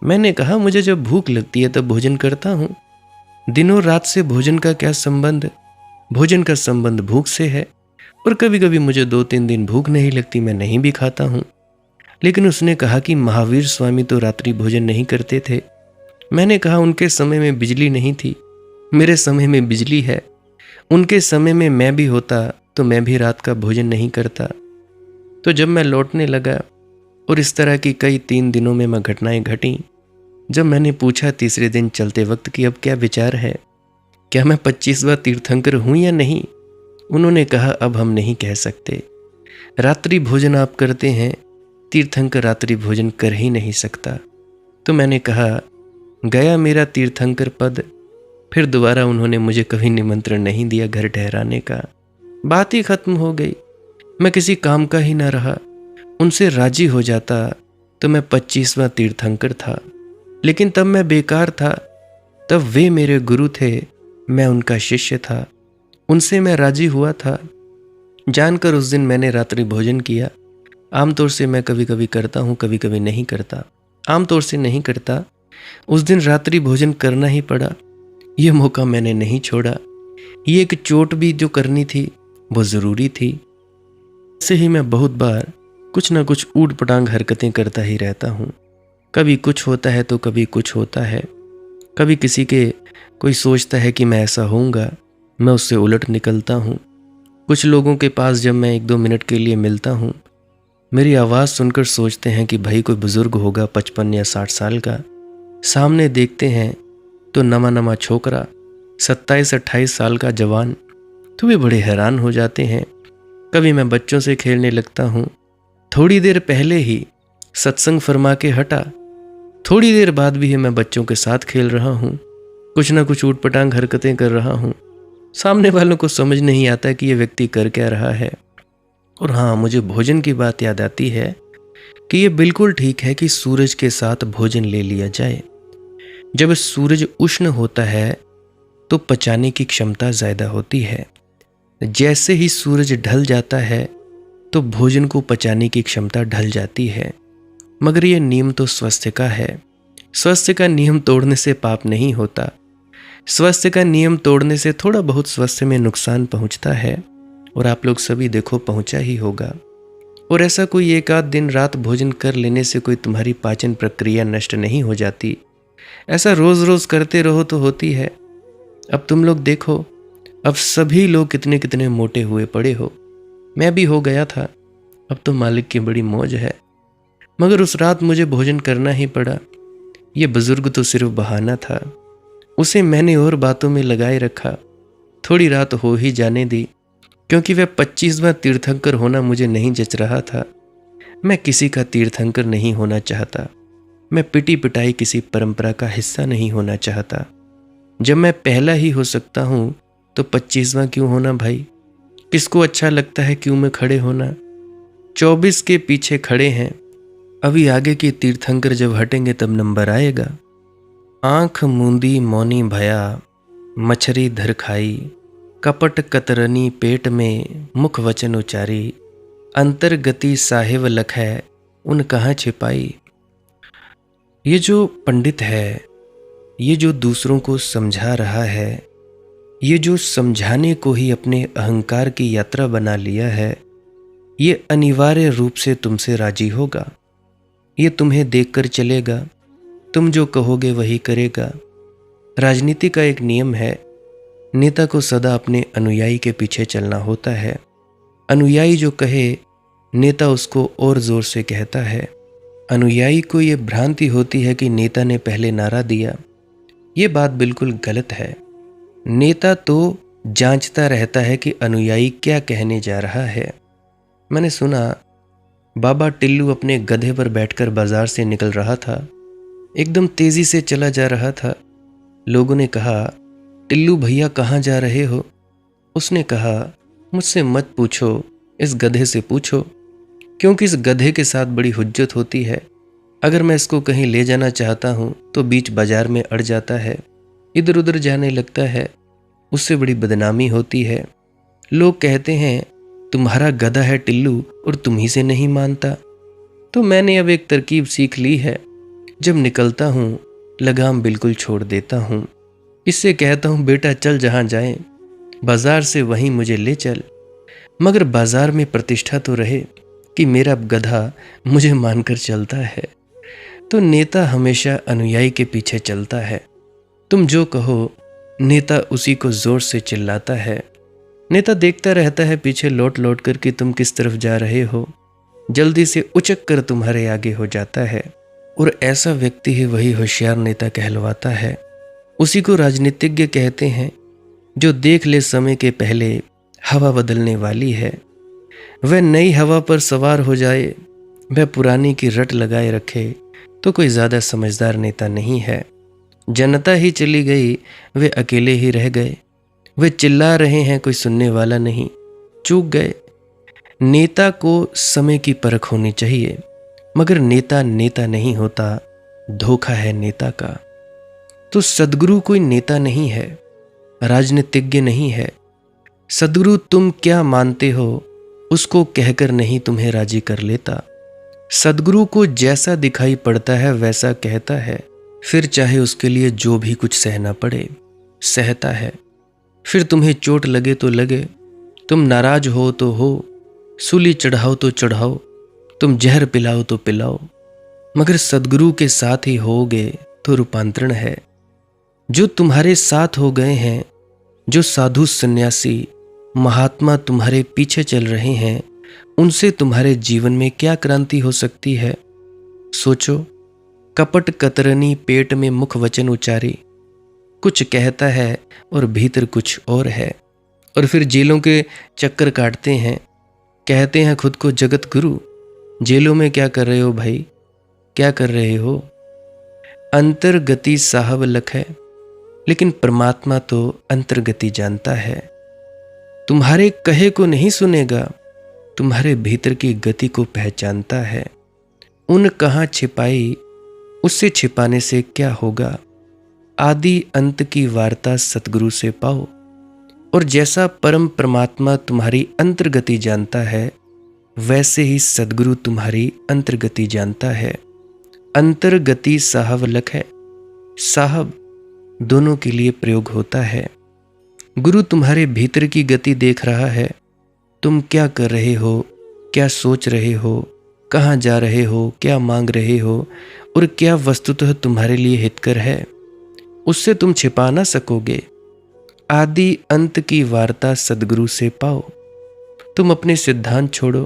मैंने कहा मुझे जब भूख लगती है तब भोजन करता हूँ। दिनों रात से भोजन का क्या संबंध? भोजन का संबंध भूख से है। और कभी कभी मुझे 2-3 दिन भूख नहीं लगती, मैं नहीं भी खाता हूँ। लेकिन उसने कहा कि महावीर स्वामी तो रात्रि भोजन नहीं करते थे। मैंने कहा उनके समय में बिजली नहीं थी, मेरे समय में बिजली है। उनके समय में मैं भी होता तो मैं भी रात का भोजन नहीं करता। तो जब मैं लौटने लगा और इस तरह की कई 3 दिनों में घटनाएं घटी। जब मैंने पूछा तीसरे दिन चलते वक्त कि अब क्या विचार है, क्या मैं 25वां तीर्थंकर हूं या नहीं, उन्होंने कहा अब हम नहीं कह सकते। रात्रि भोजन आप करते हैं, तीर्थंकर रात्रि भोजन कर ही नहीं सकता। तो मैंने कहा गया मेरा तीर्थंकर पद। फिर दोबारा उन्होंने मुझे कभी निमंत्रण नहीं दिया घर ठहराने का। बात ही खत्म हो गई। मैं किसी काम का ही ना रहा। उनसे राजी हो जाता तो मैं 25वां तीर्थंकर था, लेकिन तब मैं बेकार था। तब वे मेरे गुरु थे, मैं उनका शिष्य था। उनसे मैं राजी हुआ था। जानकर उस दिन मैंने रात्रि भोजन किया। आमतौर से मैं कभी कभी करता हूँ, कभी कभी नहीं करता। आमतौर से नहीं करता। उस दिन रात्रि भोजन करना ही पड़ा। यह मौका मैंने नहीं छोड़ा। ये एक चोट भी जो करनी थी वो ज़रूरी थी। ऐसे ही मैं बहुत बार कुछ ना कुछ ऊट पटांग हरकतें करता ही रहता हूँ। कभी कुछ होता है तो कभी कुछ होता है। कभी किसी के कोई सोचता है कि मैं ऐसा होऊंगा, मैं उससे उलट निकलता हूँ। कुछ लोगों के पास जब मैं 1-2 मिनट के लिए मिलता हूँ, मेरी आवाज़ सुनकर सोचते हैं कि भाई कोई बुज़ुर्ग होगा 55 या 60 साल का। सामने देखते हैं तो नमा नमा छोकरा 27-28 साल का जवान। तो वे बड़े हैरान हो जाते हैं। कभी मैं बच्चों से खेलने लगता हूँ। थोड़ी देर पहले ही सत्संग फरमा के हटा, थोड़ी देर बाद भी मैं बच्चों के साथ खेल रहा हूँ, कुछ ना कुछ ऊटपटांग हरकतें कर रहा हूँ। सामने वालों को समझ नहीं आता कि ये व्यक्ति कर क्या रहा है। और हाँ, मुझे भोजन की बात याद आती है कि ये बिल्कुल ठीक है कि सूरज के साथ भोजन ले लिया जाए। जब सूरज उष्ण होता है तो पचाने की क्षमता ज़्यादा होती है। जैसे ही सूरज ढल जाता है तो भोजन को पचाने की क्षमता ढल जाती है। मगर यह नियम तो स्वास्थ्य का है। स्वास्थ्य का नियम तोड़ने से पाप नहीं होता। स्वास्थ्य का नियम तोड़ने से थोड़ा बहुत स्वास्थ्य में नुकसान पहुंचता है, और आप लोग सभी देखो पहुंचा ही होगा। और ऐसा कोई एक आध दिन रात भोजन कर लेने से कोई तुम्हारी पाचन प्रक्रिया नष्ट नहीं हो जाती। ऐसा रोज रोज करते रहो तो होती है। अब तुम लोग देखो, अब सभी लोग कितने कितने मोटे हुए पड़े हो। मैं भी हो गया था। अब तो मालिक की बड़ी मौज है। मगर उस रात मुझे भोजन करना ही पड़ा। ये बुजुर्ग तो सिर्फ बहाना था, उसे मैंने और बातों में लगाए रखा। थोड़ी रात हो ही जाने दी, क्योंकि वह 25वां तीर्थंकर होना मुझे नहीं जच रहा था। मैं किसी का तीर्थंकर नहीं होना चाहता। मैं पिटी पिटाई किसी परंपरा का हिस्सा नहीं होना चाहता। जब मैं पहला ही हो सकता हूँ तो 25वां क्यों होना भाई? किसको अच्छा लगता है क्यों में खड़े होना? 24 के पीछे खड़े हैं। अभी आगे के तीर्थंकर जब हटेंगे तब नंबर आएगा। आंख मूंदी मौनी भया, मछरी धर खाई, कपट कतरनी पेट में मुख वचन उचारी, अंतर्गति साहिब लखै उन कहाँ छिपाई। ये जो पंडित है, ये जो दूसरों को समझा रहा है, ये जो समझाने को ही अपने अहंकार की यात्रा बना लिया है, ये अनिवार्य रूप से तुमसे राजी होगा। ये तुम्हें देखकर चलेगा। तुम जो कहोगे वही करेगा। राजनीति का एक नियम है, नेता को सदा अपने अनुयायी के पीछे चलना होता है। अनुयायी जो कहे, नेता उसको और जोर से कहता है। अनुयायी को ये भ्रांति होती है कि नेता ने पहले नारा दिया। ये बात बिल्कुल गलत है। नेता तो जांचता रहता है कि अनुयायी क्या कहने जा रहा है। मैंने सुना बाबा टिल्लू अपने गधे पर बैठकर बाजार से निकल रहा था। एकदम तेजी से चला जा रहा था। लोगों ने कहा, टिल्लू भैया कहाँ जा रहे हो? उसने कहा, मुझसे मत पूछो, इस गधे से पूछो, क्योंकि इस गधे के साथ बड़ी हुज्जत होती है। अगर मैं इसको कहीं ले जाना चाहता हूँ तो बीच बाजार में अड़ जाता है, इधर उधर जाने लगता है, उससे बड़ी बदनामी होती है। लोग कहते हैं तुम्हारा गधा है टिल्लू और तुम ही से नहीं मानता। तो मैंने अब एक तरकीब सीख ली है। जब निकलता हूँ लगाम बिल्कुल छोड़ देता हूँ। इससे कहता हूँ बेटा चल जहाँ जाए, बाजार से वहीं मुझे ले चल, मगर बाजार में प्रतिष्ठा तो रहे कि मेरा गधा मुझे मानकर चलता है। तो नेता हमेशा अनुयायी के पीछे चलता है। तुम जो कहो, नेता उसी को जोर से चिल्लाता है। नेता देखता रहता है पीछे लौट लौट कर कि तुम किस तरफ जा रहे हो। जल्दी से उचक कर तुम्हारे आगे हो जाता है। और ऐसा व्यक्ति ही वही होशियार नेता कहलवाता है। उसी को राजनीतिज्ञ कहते हैं जो देख ले समय के पहले हवा बदलने वाली है। वह नई हवा पर सवार हो जाए, वह पुरानी की रट लगाए रखे तो कोई ज़्यादा समझदार नेता नहीं है। जनता ही चली गई, वे अकेले ही रह गए। वे चिल्ला रहे हैं, कोई सुनने वाला नहीं, चूक गए। नेता को समय की परख होनी चाहिए, मगर नेता नेता नहीं होता, धोखा है नेता का। तो सद्गुरु कोई नेता नहीं है, राजनीतिज्ञ नहीं है। सद्गुरु तुम क्या मानते हो उसको कहकर नहीं तुम्हें राजी कर लेता। सद्गुरु को जैसा दिखाई पड़ता है वैसा कहता है, फिर चाहे उसके लिए जो भी कुछ सहना पड़े सहता है। फिर तुम्हें चोट लगे तो लगे, तुम नाराज हो तो हो, सूली चढ़ाओ तो चढ़ाओ, तुम जहर पिलाओ तो पिलाओ, मगर सद्गुरु के साथ ही होगे तो रूपांतरण है। जो तुम्हारे साथ हो गए हैं, जो साधु सन्यासी महात्मा तुम्हारे पीछे चल रहे हैं, उनसे तुम्हारे जीवन में क्या क्रांति हो सकती है? सोचो। कपट कतरनी पेट में मुख वचन उचारी, कुछ कहता है और भीतर कुछ और है। और फिर जेलों के चक्कर काटते हैं, कहते हैं खुद को जगत गुरु। जेलों में क्या कर रहे हो भाई, क्या कर रहे हो? अंतर्गति साहब लख है, लेकिन परमात्मा तो अंतर्गति जानता है। तुम्हारे कहे को नहीं सुनेगा, तुम्हारे भीतर की गति को पहचानता है। उन कहाँ छिपाई, उससे छिपाने से क्या होगा? आदि अंत की वार्ता सतगुरु से पाओ। और जैसा परम परमात्मा तुम्हारी अंतर्गति जानता है, वैसे ही सदगुरु तुम्हारी अंतर्गति जानता है। अंतर्गति साहब लख है, साहब दोनों के लिए प्रयोग होता है। गुरु तुम्हारे भीतर की गति देख रहा है, तुम क्या कर रहे हो, क्या सोच रहे हो, कहाँ जा रहे हो, क्या मांग रहे हो और क्या वस्तुतः तुम्हारे लिए हितकर है, उससे तुम छिपा ना सकोगे। आदि अंत की वार्ता सदगुरु से पाओ। तुम अपने सिद्धांत छोड़ो,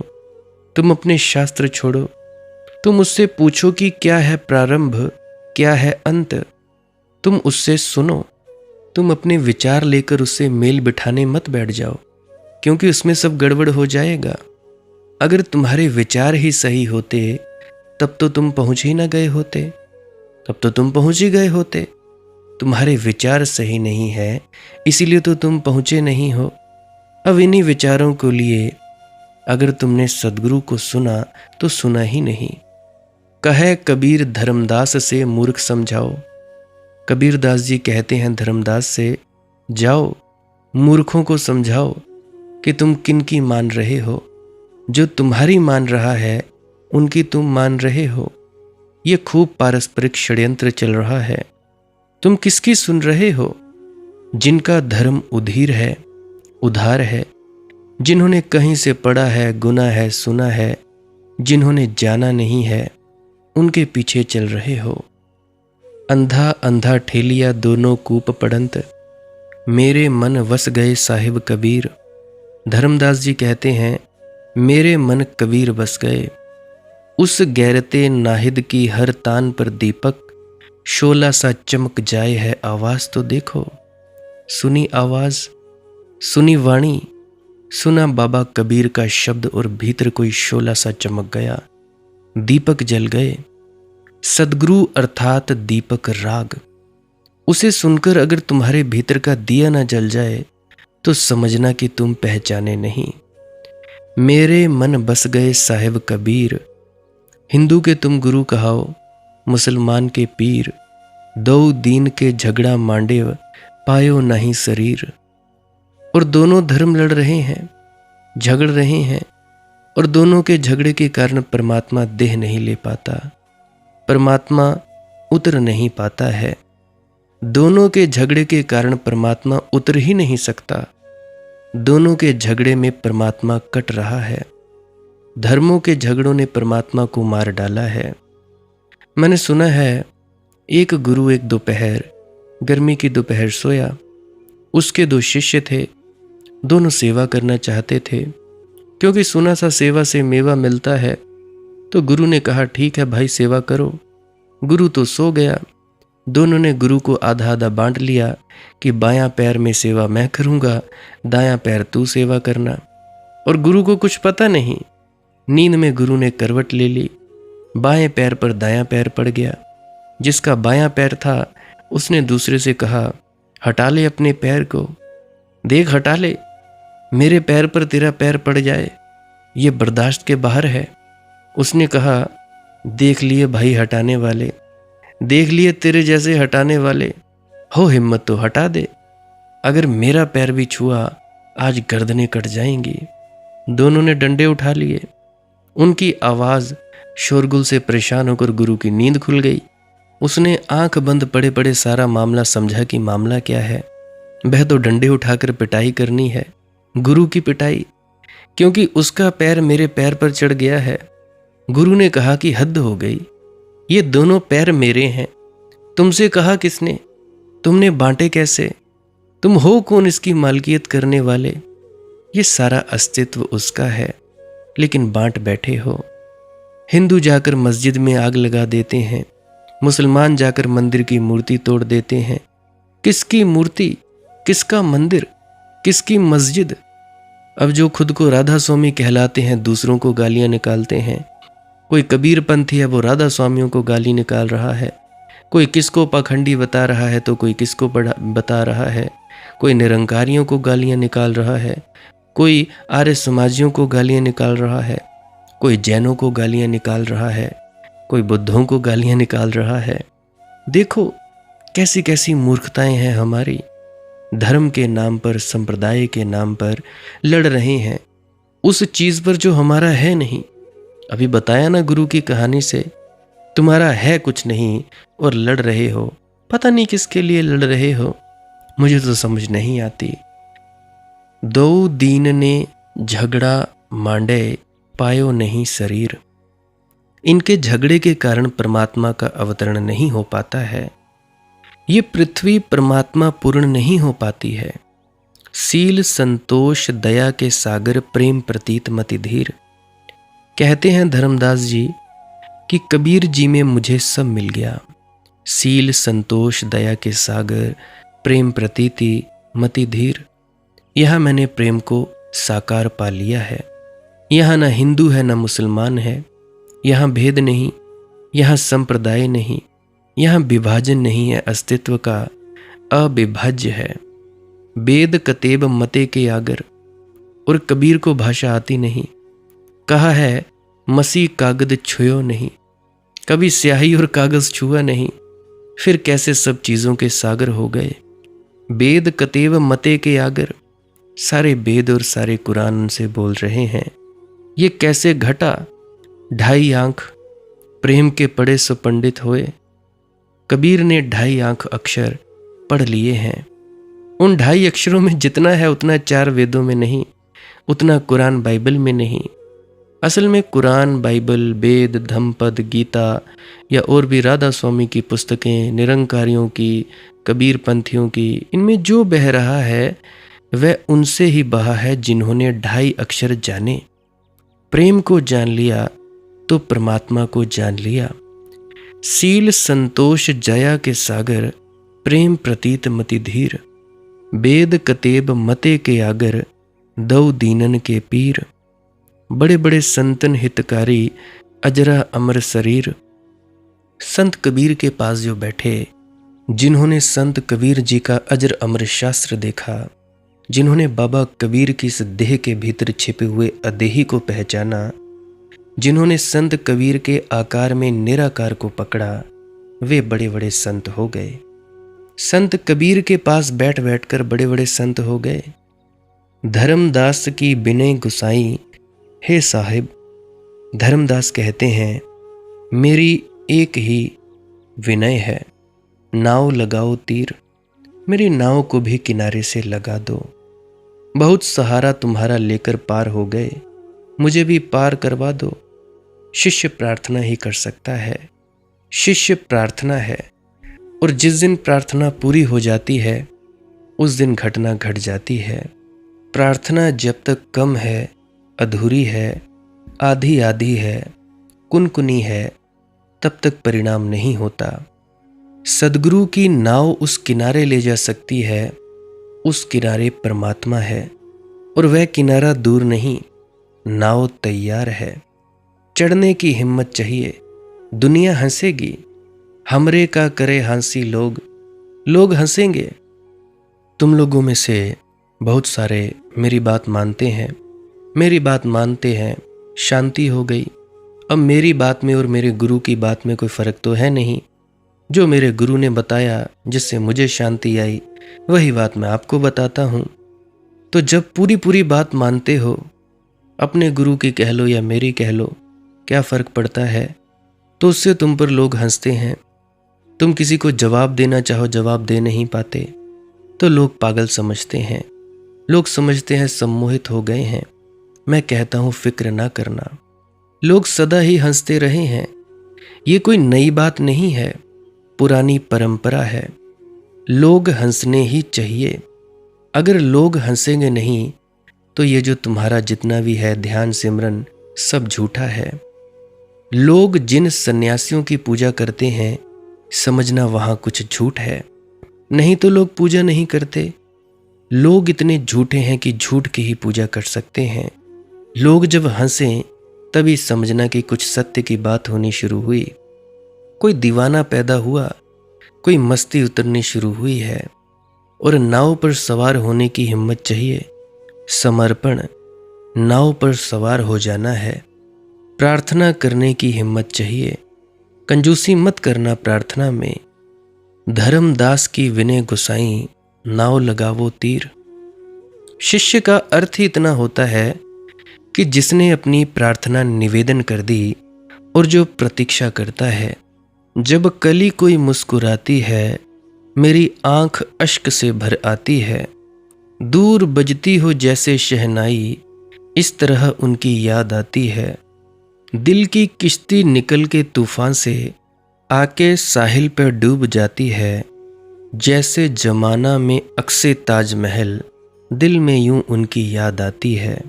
तुम अपने शास्त्र छोड़ो, तुम उससे पूछो कि क्या है प्रारंभ, क्या है अंत। तुम उससे सुनो, तुम अपने विचार लेकर उससे मेल बिठाने मत बैठ जाओ, क्योंकि उसमें सब गड़बड़ हो जाएगा। अगर तुम्हारे विचार ही सही होते तब तो तुम पहुंच ही ना गए होते, तब तो तुम पहुंच ही गए होते। तुम्हारे विचार सही नहीं है, इसीलिए तो तुम पहुंचे नहीं हो। अब इन्हीं विचारों को लिए अगर तुमने सदगुरु को सुना तो सुना ही नहीं। कहे कबीर धर्मदास से मूर्ख समझाओ। कबीरदास जी कहते हैं धर्मदास से, जाओ मूर्खों को समझाओ कि तुम किन की मान रहे हो। जो तुम्हारी मान रहा है उनकी तुम मान रहे हो। ये खूब पारस्परिक षड्यंत्र चल रहा है। तुम किसकी सुन रहे हो? जिनका धर्म उधीर है, उधार है, जिन्होंने कहीं से पढ़ा है, गुना है, सुना है, जिन्होंने जाना नहीं है, उनके पीछे चल रहे हो। अंधा अंधा ठेलिया दोनों कूप पड़ंत, मेरे मन वस गए साहिब कबीर। धर्मदास जी कहते हैं, मेरे मन कबीर बस गए। उस गैरते नाहिद की हर तान पर दीपक, शोला सा चमक जाए है आवाज तो देखो। सुनी आवाज, सुनी वाणी, सुना बाबा कबीर का शब्द और भीतर कोई शोला सा चमक गया, दीपक जल गए। सदगुरु अर्थात दीपक राग, उसे सुनकर अगर तुम्हारे भीतर का दिया ना जल जाए तो समझना कि तुम पहचाने नहीं। मेरे मन बस गए साहिब कबीर। हिंदू के तुम गुरु कहाओ, मुसलमान के पीर। दो दीन के झगड़ा मांडे, पायो नहीं शरीर। और दोनों धर्म लड़ रहे हैं, झगड़ रहे हैं, और दोनों के झगड़े के कारण परमात्मा देह नहीं ले पाता, परमात्मा उतर नहीं पाता है। दोनों के झगड़े के कारण परमात्मा उतर ही नहीं सकता। दोनों के झगड़े में परमात्मा कट रहा है। धर्मों के झगड़ों ने परमात्मा को मार डाला है। मैंने सुना है एक गुरु एक दोपहर, गर्मी की दोपहर सोया। उसके दो शिष्य थे, दोनों सेवा करना चाहते थे, क्योंकि सुना सा सेवा से मेवा मिलता है। तो गुरु ने कहा ठीक है भाई, सेवा करो। गुरु तो सो गया। दोनों ने गुरु को आधा आधा बांट लिया कि बायां पैर में सेवा मैं करूंगा, दायां पैर तू सेवा करना। और गुरु को कुछ पता नहीं, नींद में गुरु ने करवट ले ली। बाएं पैर पर दायां पैर पड़ गया। जिसका बायां पैर था उसने दूसरे से कहा, हटा ले अपने पैर को, देख हटा ले, मेरे पैर पर तेरा पैर पड़ जाए, ये बर्दाश्त के बाहर है। उसने कहा, देख लिए भाई हटाने वाले, देख लिए तेरे जैसे हटाने वाले, हो हिम्मत तो हटा दे, अगर मेरा पैर भी छुआ आज गर्दनें कट जाएंगी। दोनों ने डंडे उठा लिए। उनकी आवाज शोरगुल से परेशान होकर गुरु की नींद खुल गई। उसने आंख बंद पड़े पड़े सारा मामला समझा कि मामला क्या है। वह तो डंडे उठाकर पिटाई करनी है, गुरु की पिटाई, क्योंकि उसका पैर मेरे पैर पर चढ़ गया है। गुरु ने कहा कि हद हो गई, ये दोनों पैर मेरे हैं, तुमसे कहा किसने, तुमने बांटे कैसे, तुम हो कौन इसकी मालकियत करने वाले। ये सारा अस्तित्व उसका है, लेकिन बांट बैठे हो। हिंदू जाकर मस्जिद में आग लगा देते हैं, मुसलमान जाकर मंदिर की मूर्ति तोड़ देते हैं। किसकी मूर्ति, किसका मंदिर, किसकी मस्जिद। अब जो खुद को राधा स्वामी कहलाते हैं दूसरों को गालियां निकालते हैं। कोई कबीर पंथी है, वो राधा स्वामियों को गाली निकाल रहा है। कोई किसको पाखंडी बता रहा है तो कोई किसको बता रहा है। कोई निरंकारियों को गालियां निकाल रहा है, कोई आर्य समाजियों को गालियां निकाल रहा है, कोई जैनों को गालियां निकाल रहा है, कोई बुद्धों को गालियां निकाल रहा है। देखो कैसी कैसी मूर्खताएं हैं हमारी। धर्म के नाम पर, संप्रदाय के नाम पर लड़ रहे हैं उस चीज पर जो हमारा है नहीं। अभी बताया ना गुरु की कहानी से, तुम्हारा है कुछ नहीं और लड़ रहे हो, पता नहीं किसके लिए लड़ रहे हो, मुझे तो समझ नहीं आती। दो दीन ने झगड़ा मांडे, पायो नहीं शरीर। इनके झगड़े के कारण परमात्मा का अवतरण नहीं हो पाता है। ये पृथ्वी परमात्मा पूर्ण नहीं हो पाती है। सील संतोष दया के सागर, प्रेम प्रतीत मति धीर। कहते हैं धर्मदास जी कि कबीर जी में मुझे सब मिल गया। सील संतोष दया के सागर, प्रेम प्रतीति मति धीर। यहाँ मैंने प्रेम को साकार पा लिया है। यहाँ ना हिंदू है ना मुसलमान है, यहाँ भेद नहीं, यहाँ संप्रदाय नहीं, यहाँ विभाजन नहीं है, अस्तित्व का अविभाज्य है। वेद कतेब मते के आगर। और कबीर को भाषा आती नहीं। कहा है मसी कागद छुयो नहीं, कभी स्याही और कागज छुआ नहीं, फिर कैसे सब चीजों के सागर हो गए। वेद कतेब मते के आगर, सारे वेद और सारे कुरान उनसे बोल रहे हैं। ये कैसे घटा, 2.5 आंख प्रेम के पढ़े सो पंडित होए। कबीर ने 2.5 आंख अक्षर पढ़ लिए हैं। उन 2.5 अक्षरों में जितना है उतना 4 वेदों में नहीं, उतना कुरान बाइबल में नहीं। असल में कुरान, बाइबल, वेद, धम्मपद, गीता या और भी राधा स्वामी की पुस्तकें, निरंकारियों की, कबीर पंथियों की, इनमें जो बह रहा है वह उनसे ही बहा है जिन्होंने 2.5 अक्षर जाने। प्रेम को जान लिया तो परमात्मा को जान लिया। सील संतोष जया के सागर, प्रेम प्रतीत मति धीर। वेद कतेब मते के आगर, दो दीनन के पीर। बड़े बड़े संतन हितकारी, अजरा अमर शरीर। संत कबीर के पास जो बैठे, जिन्होंने संत कबीर जी का अजर अमर शास्त्र देखा, जिन्होंने बाबा कबीर की इस देह के भीतर छिपे हुए अदेही को पहचाना, जिन्होंने संत कबीर के आकार में निराकार को पकड़ा, वे बड़े बड़े संत हो गए। संत कबीर के पास बैठ बैठकर बड़े बड़े संत हो गए। धर्मदास की बिनय गुसाई, हे साहिब। धर्मदास कहते हैं, मेरी एक ही विनय है, नाव लगाओ तीर, मेरी नाव को भी किनारे से लगा दो। बहुत सहारा तुम्हारा लेकर पार हो गए, मुझे भी पार करवा दो। शिष्य प्रार्थना ही कर सकता है, शिष्य प्रार्थना है। और जिस दिन प्रार्थना पूरी हो जाती है उस दिन घटना घट जाती है। प्रार्थना जब तक कम है, अधूरी है, आधी आधी है, कुनकुनी है तब तक परिणाम नहीं होता। सद्गुरु की नाव उस किनारे ले जा सकती है, उस किनारे परमात्मा है और वह किनारा दूर नहीं, नाव तैयार है। चढ़ने की हिम्मत चाहिए, दुनिया हंसेगी, हमरे का करे हंसी लोग हंसेंगे। तुम लोगों में से बहुत सारे मेरी बात मानते हैं, शांति हो गई। अब मेरी बात में और मेरे गुरु की बात में कोई फ़र्क तो है नहीं। जो मेरे गुरु ने बताया, जिससे मुझे शांति आई, वही बात मैं आपको बताता हूँ। तो जब पूरी बात मानते हो, अपने गुरु की कह लो या मेरी कह लो, क्या फ़र्क पड़ता है? तो उससे तुम पर लोग हंसते हैं। तुम किसी को जवाब देना चाहो, जवाब दे नहीं पाते तो लोग पागल समझते हैं, लोग समझते हैं सम्मोहित हो गए हैं। मैं कहता हूँ फिक्र ना करना, लोग सदा ही हंसते रहे हैं। ये कोई नई बात नहीं है, पुरानी परंपरा है। लोग हंसने ही चाहिए। अगर लोग हंसेंगे नहीं तो ये जो तुम्हारा जितना भी है ध्यान सिमरन सब झूठा है। लोग जिन सन्यासियों की पूजा करते हैं, समझना वहाँ कुछ झूठ है, नहीं तो लोग पूजा नहीं करते। लोग इतने झूठे हैं कि झूठ की ही पूजा कर सकते हैं। लोग जब हंसें तभी समझना कि कुछ सत्य की बात होनी शुरू हुई, कोई दीवाना पैदा हुआ, कोई मस्ती उतरनी शुरू हुई है। और नाव पर सवार होने की हिम्मत चाहिए, समर्पण, नाव पर सवार हो जाना है। प्रार्थना करने की हिम्मत चाहिए, कंजूसी मत करना प्रार्थना में। धर्मदास की विनय गुसाई, नाव लगावो तीर। शिष्य का अर्थ ही इतना होता है कि जिसने अपनी प्रार्थना निवेदन कर दी और जो प्रतीक्षा करता है। जब कली कोई मुस्कुराती है, मेरी आंख अश्क से भर आती है। दूर बजती हो जैसे शहनाई, इस तरह उनकी याद आती है। दिल की किश्ती निकल के तूफान से आके साहिल पर डूब जाती है। जैसे जमाना में अक्से ताजमहल, दिल में यूं उनकी याद आती है।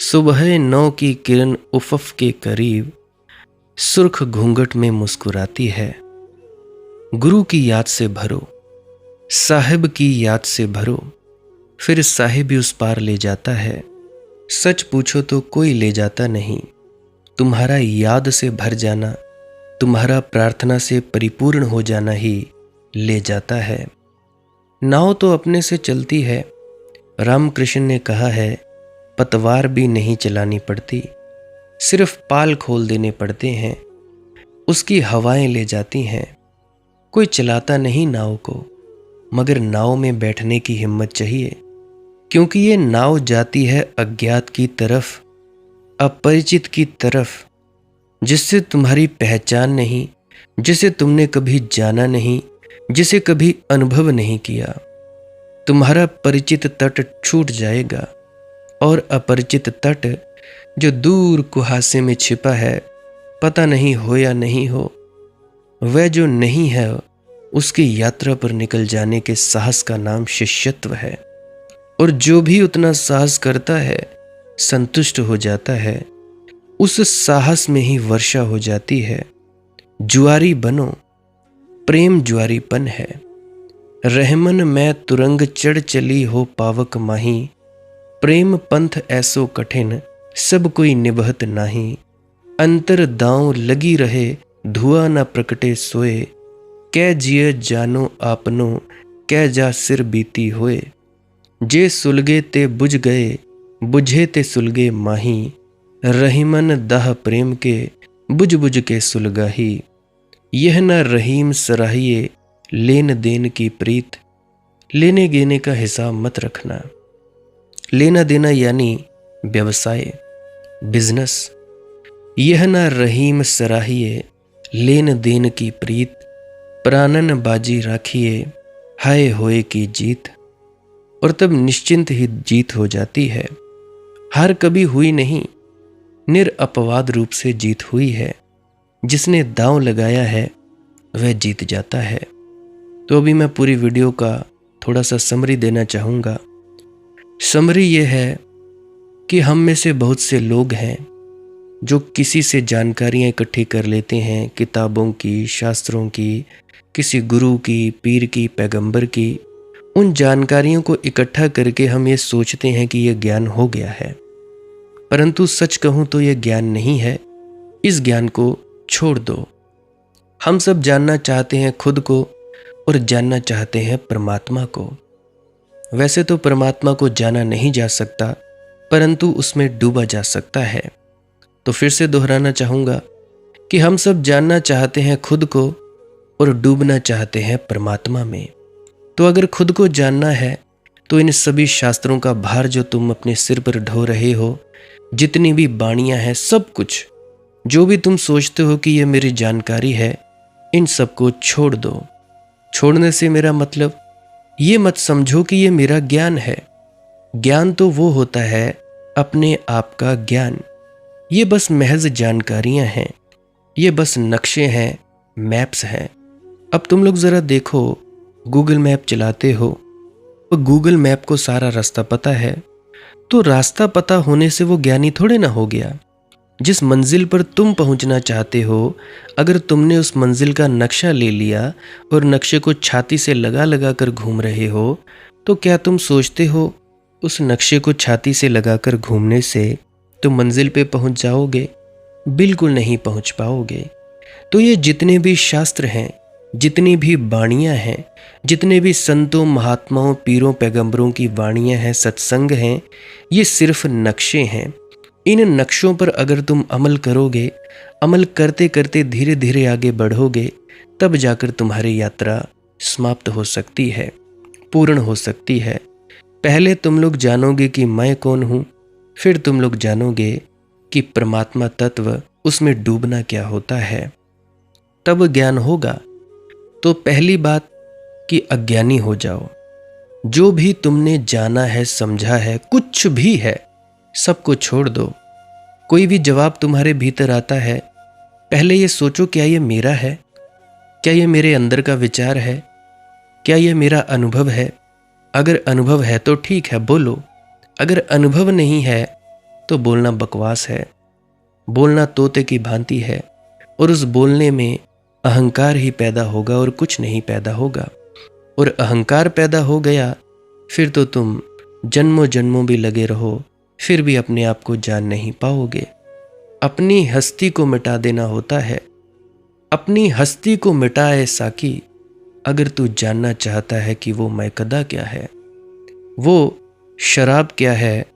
सुबह 9 की किरण उफ़ के करीब, सुर्ख घूंघट में मुस्कुराती है। गुरु की याद से भरो, साहिब की याद से भरो, फिर साहिब ही उस पार ले जाता है। सच पूछो तो कोई ले जाता नहीं, तुम्हारा याद से भर जाना, तुम्हारा प्रार्थना से परिपूर्ण हो जाना ही ले जाता है। नाव तो अपने से चलती है। रामकृष्ण ने कहा है, पतवार भी नहीं चलानी पड़ती, सिर्फ पाल खोल देने पड़ते हैं, उसकी हवाएं ले जाती हैं। कोई चलाता नहीं नाव को, मगर नाव में बैठने की हिम्मत चाहिए, क्योंकि ये नाव जाती है अज्ञात की तरफ, अपरिचित की तरफ, जिससे तुम्हारी पहचान नहीं, जिसे तुमने कभी जाना नहीं, जिसे कभी अनुभव नहीं किया। तुम्हारा परिचित तट छूट जाएगा और अपरिचित तट जो दूर कुहासे में छिपा है, पता नहीं हो या नहीं हो, वह जो नहीं है उसकी यात्रा पर निकल जाने के साहस का नाम शिष्यत्व है। और जो भी उतना साहस करता है, संतुष्ट हो जाता है, उस साहस में ही वर्षा हो जाती है। जुआरी बनो, प्रेम जुआरीपन है। रहमन मैं तुरंग चढ़ चली हो पावक माही, प्रेम पंथ ऐसो कठिन सब कोई निभत नाही। अंतर दांव लगी रहे धुआं न प्रकटे सोए, कै जिय जानो आपनो कै जा सिर बीती होए। जे सुलगे ते बुझ गए बुझे ते सुलगे माही, रहीमन दाह प्रेम के बुझ बुझ के सुलगाही। यह न रहीम सराहिए लेन देन की प्रीत, लेने देने का हिसाब मत रखना। लेना देना यानी व्यवसाय, बिजनेस। यह न रहीम सराहिए लेन देन की प्रीत, प्राणन बाजी राखिए हाय होए की जीत। और तब निश्चिंत ही जीत हो जाती है। हार कभी हुई नहीं, निरअपवाद रूप से जीत हुई है। जिसने दांव लगाया है वह जीत जाता है। तो अभी मैं पूरी वीडियो का थोड़ा सा समरी देना चाहूँगा। समरी ये है कि हम में से बहुत से लोग हैं जो किसी से जानकारियाँ इकट्ठी कर लेते हैं, किताबों की, शास्त्रों की, किसी गुरु की, पीर की, पैगंबर की, उन जानकारियों को इकट्ठा करके हम ये सोचते हैं कि ये ज्ञान हो गया है। परंतु सच कहूँ तो ये ज्ञान नहीं है। इस ज्ञान को छोड़ दो। हम सब जानना चाहते हैं खुद को और जानना चाहते हैं परमात्मा को। वैसे तो परमात्मा को जाना नहीं जा सकता, परंतु उसमें डूबा जा सकता है। तो फिर से दोहराना चाहूँगा कि हम सब जानना चाहते हैं खुद को और डूबना चाहते हैं परमात्मा में। तो अगर खुद को जानना है तो इन सभी शास्त्रों का भार जो तुम अपने सिर पर ढो रहे हो, जितनी भी बाणियाँ हैं, सब कुछ जो भी तुम सोचते हो कि ये मेरी जानकारी है, इन सबको छोड़ दो। छोड़ने से मेरा मतलब ये मत समझो कि ये मेरा ज्ञान है। ज्ञान तो वो होता है अपने आप का ज्ञान। ये बस महज जानकारियां हैं, ये बस नक्शे हैं, मैप्स हैं। अब तुम लोग ज़रा देखो, गूगल मैप चलाते हो और गूगल मैप को सारा रास्ता पता है, तो रास्ता पता होने से वो ज्ञानी थोड़े ना हो गया। जिस मंजिल पर तुम पहुंचना चाहते हो, अगर तुमने उस मंजिल का नक्शा ले लिया और नक्शे को छाती से लगा लगा कर घूम रहे हो, तो क्या तुम सोचते हो उस नक्शे को छाती से लगाकर घूमने से तुम मंजिल पे पहुंच जाओगे? बिल्कुल नहीं पहुंच पाओगे। तो ये जितने भी शास्त्र हैं, जितनी भी वाणियाँ हैं, जितने भी संतों, महात्माओं, पीरों, पैगंबरों की वाणियाँ हैं, सत्संग हैं, ये सिर्फ नक्शे हैं। इन नक्शों पर अगर तुम अमल करोगे, अमल करते करते धीरे धीरे आगे बढ़ोगे, तब जाकर तुम्हारी यात्रा समाप्त हो सकती है, पूर्ण हो सकती है। पहले तुम लोग जानोगे कि मैं कौन हूँ, फिर तुम लोग जानोगे कि परमात्मा तत्व, उसमें डूबना क्या होता है, तब ज्ञान होगा। तो पहली बात कि अज्ञानी हो जाओ। जो भी तुमने जाना है, समझा है, कुछ भी है, सबको छोड़ दो। कोई भी जवाब तुम्हारे भीतर आता है, पहले ये सोचो, क्या ये मेरा है? क्या ये मेरे अंदर का विचार है? क्या ये मेरा अनुभव है? अगर अनुभव है तो ठीक है, बोलो। अगर अनुभव नहीं है तो बोलना बकवास है, बोलना तोते की भांति है, और उस बोलने में अहंकार ही पैदा होगा और कुछ नहीं पैदा होगा। और अहंकार पैदा हो गया, फिर तो तुम जन्मों जन्मों भी लगे रहो, फिर भी अपने आप को जान नहीं पाओगे। अपनी हस्ती को मिटा देना होता है। अपनी हस्ती को मिटाए साकी, अगर तू जानना चाहता है कि वो मैकदा क्या है, वो शराब क्या है,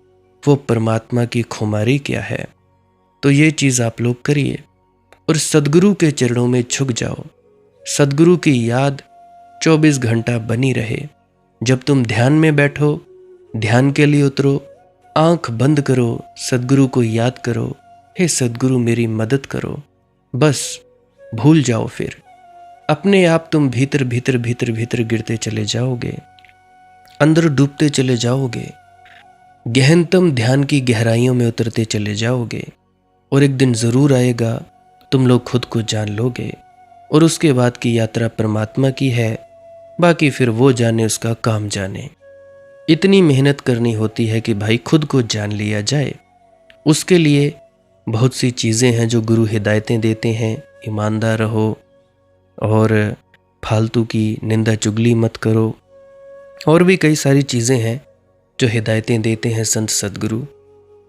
वो परमात्मा की खुमारी क्या है, तो ये चीज़ आप लोग करिए और सद्गुरु के चरणों में झुक जाओ। सद्गुरु की याद 24 घंटा बनी रहे। जब तुम ध्यान में बैठो, ध्यान के लिए उतरो, आंख बंद करो, सद्गुरु को याद करो, हे सद्गुरु मेरी मदद करो। बस भूल जाओ। फिर अपने आप तुम भीतर भीतर भीतर भीतर गिरते चले जाओगे, अंदर डूबते चले जाओगे, गहनतम ध्यान की गहराइयों में उतरते चले जाओगे। और एक दिन ज़रूर आएगा, तुम लोग खुद को जान लोगे, और उसके बाद की यात्रा परमात्मा की है। बाकी फिर वो जाने, उसका काम जाने। इतनी मेहनत करनी होती है कि भाई खुद को जान लिया जाए। उसके लिए बहुत सी चीज़ें हैं जो गुरु हिदायतें देते हैं। ईमानदार रहो और फालतू की निंदा चुगली मत करो, और भी कई सारी चीज़ें हैं जो हिदायतें देते हैं संत सद्गुरु।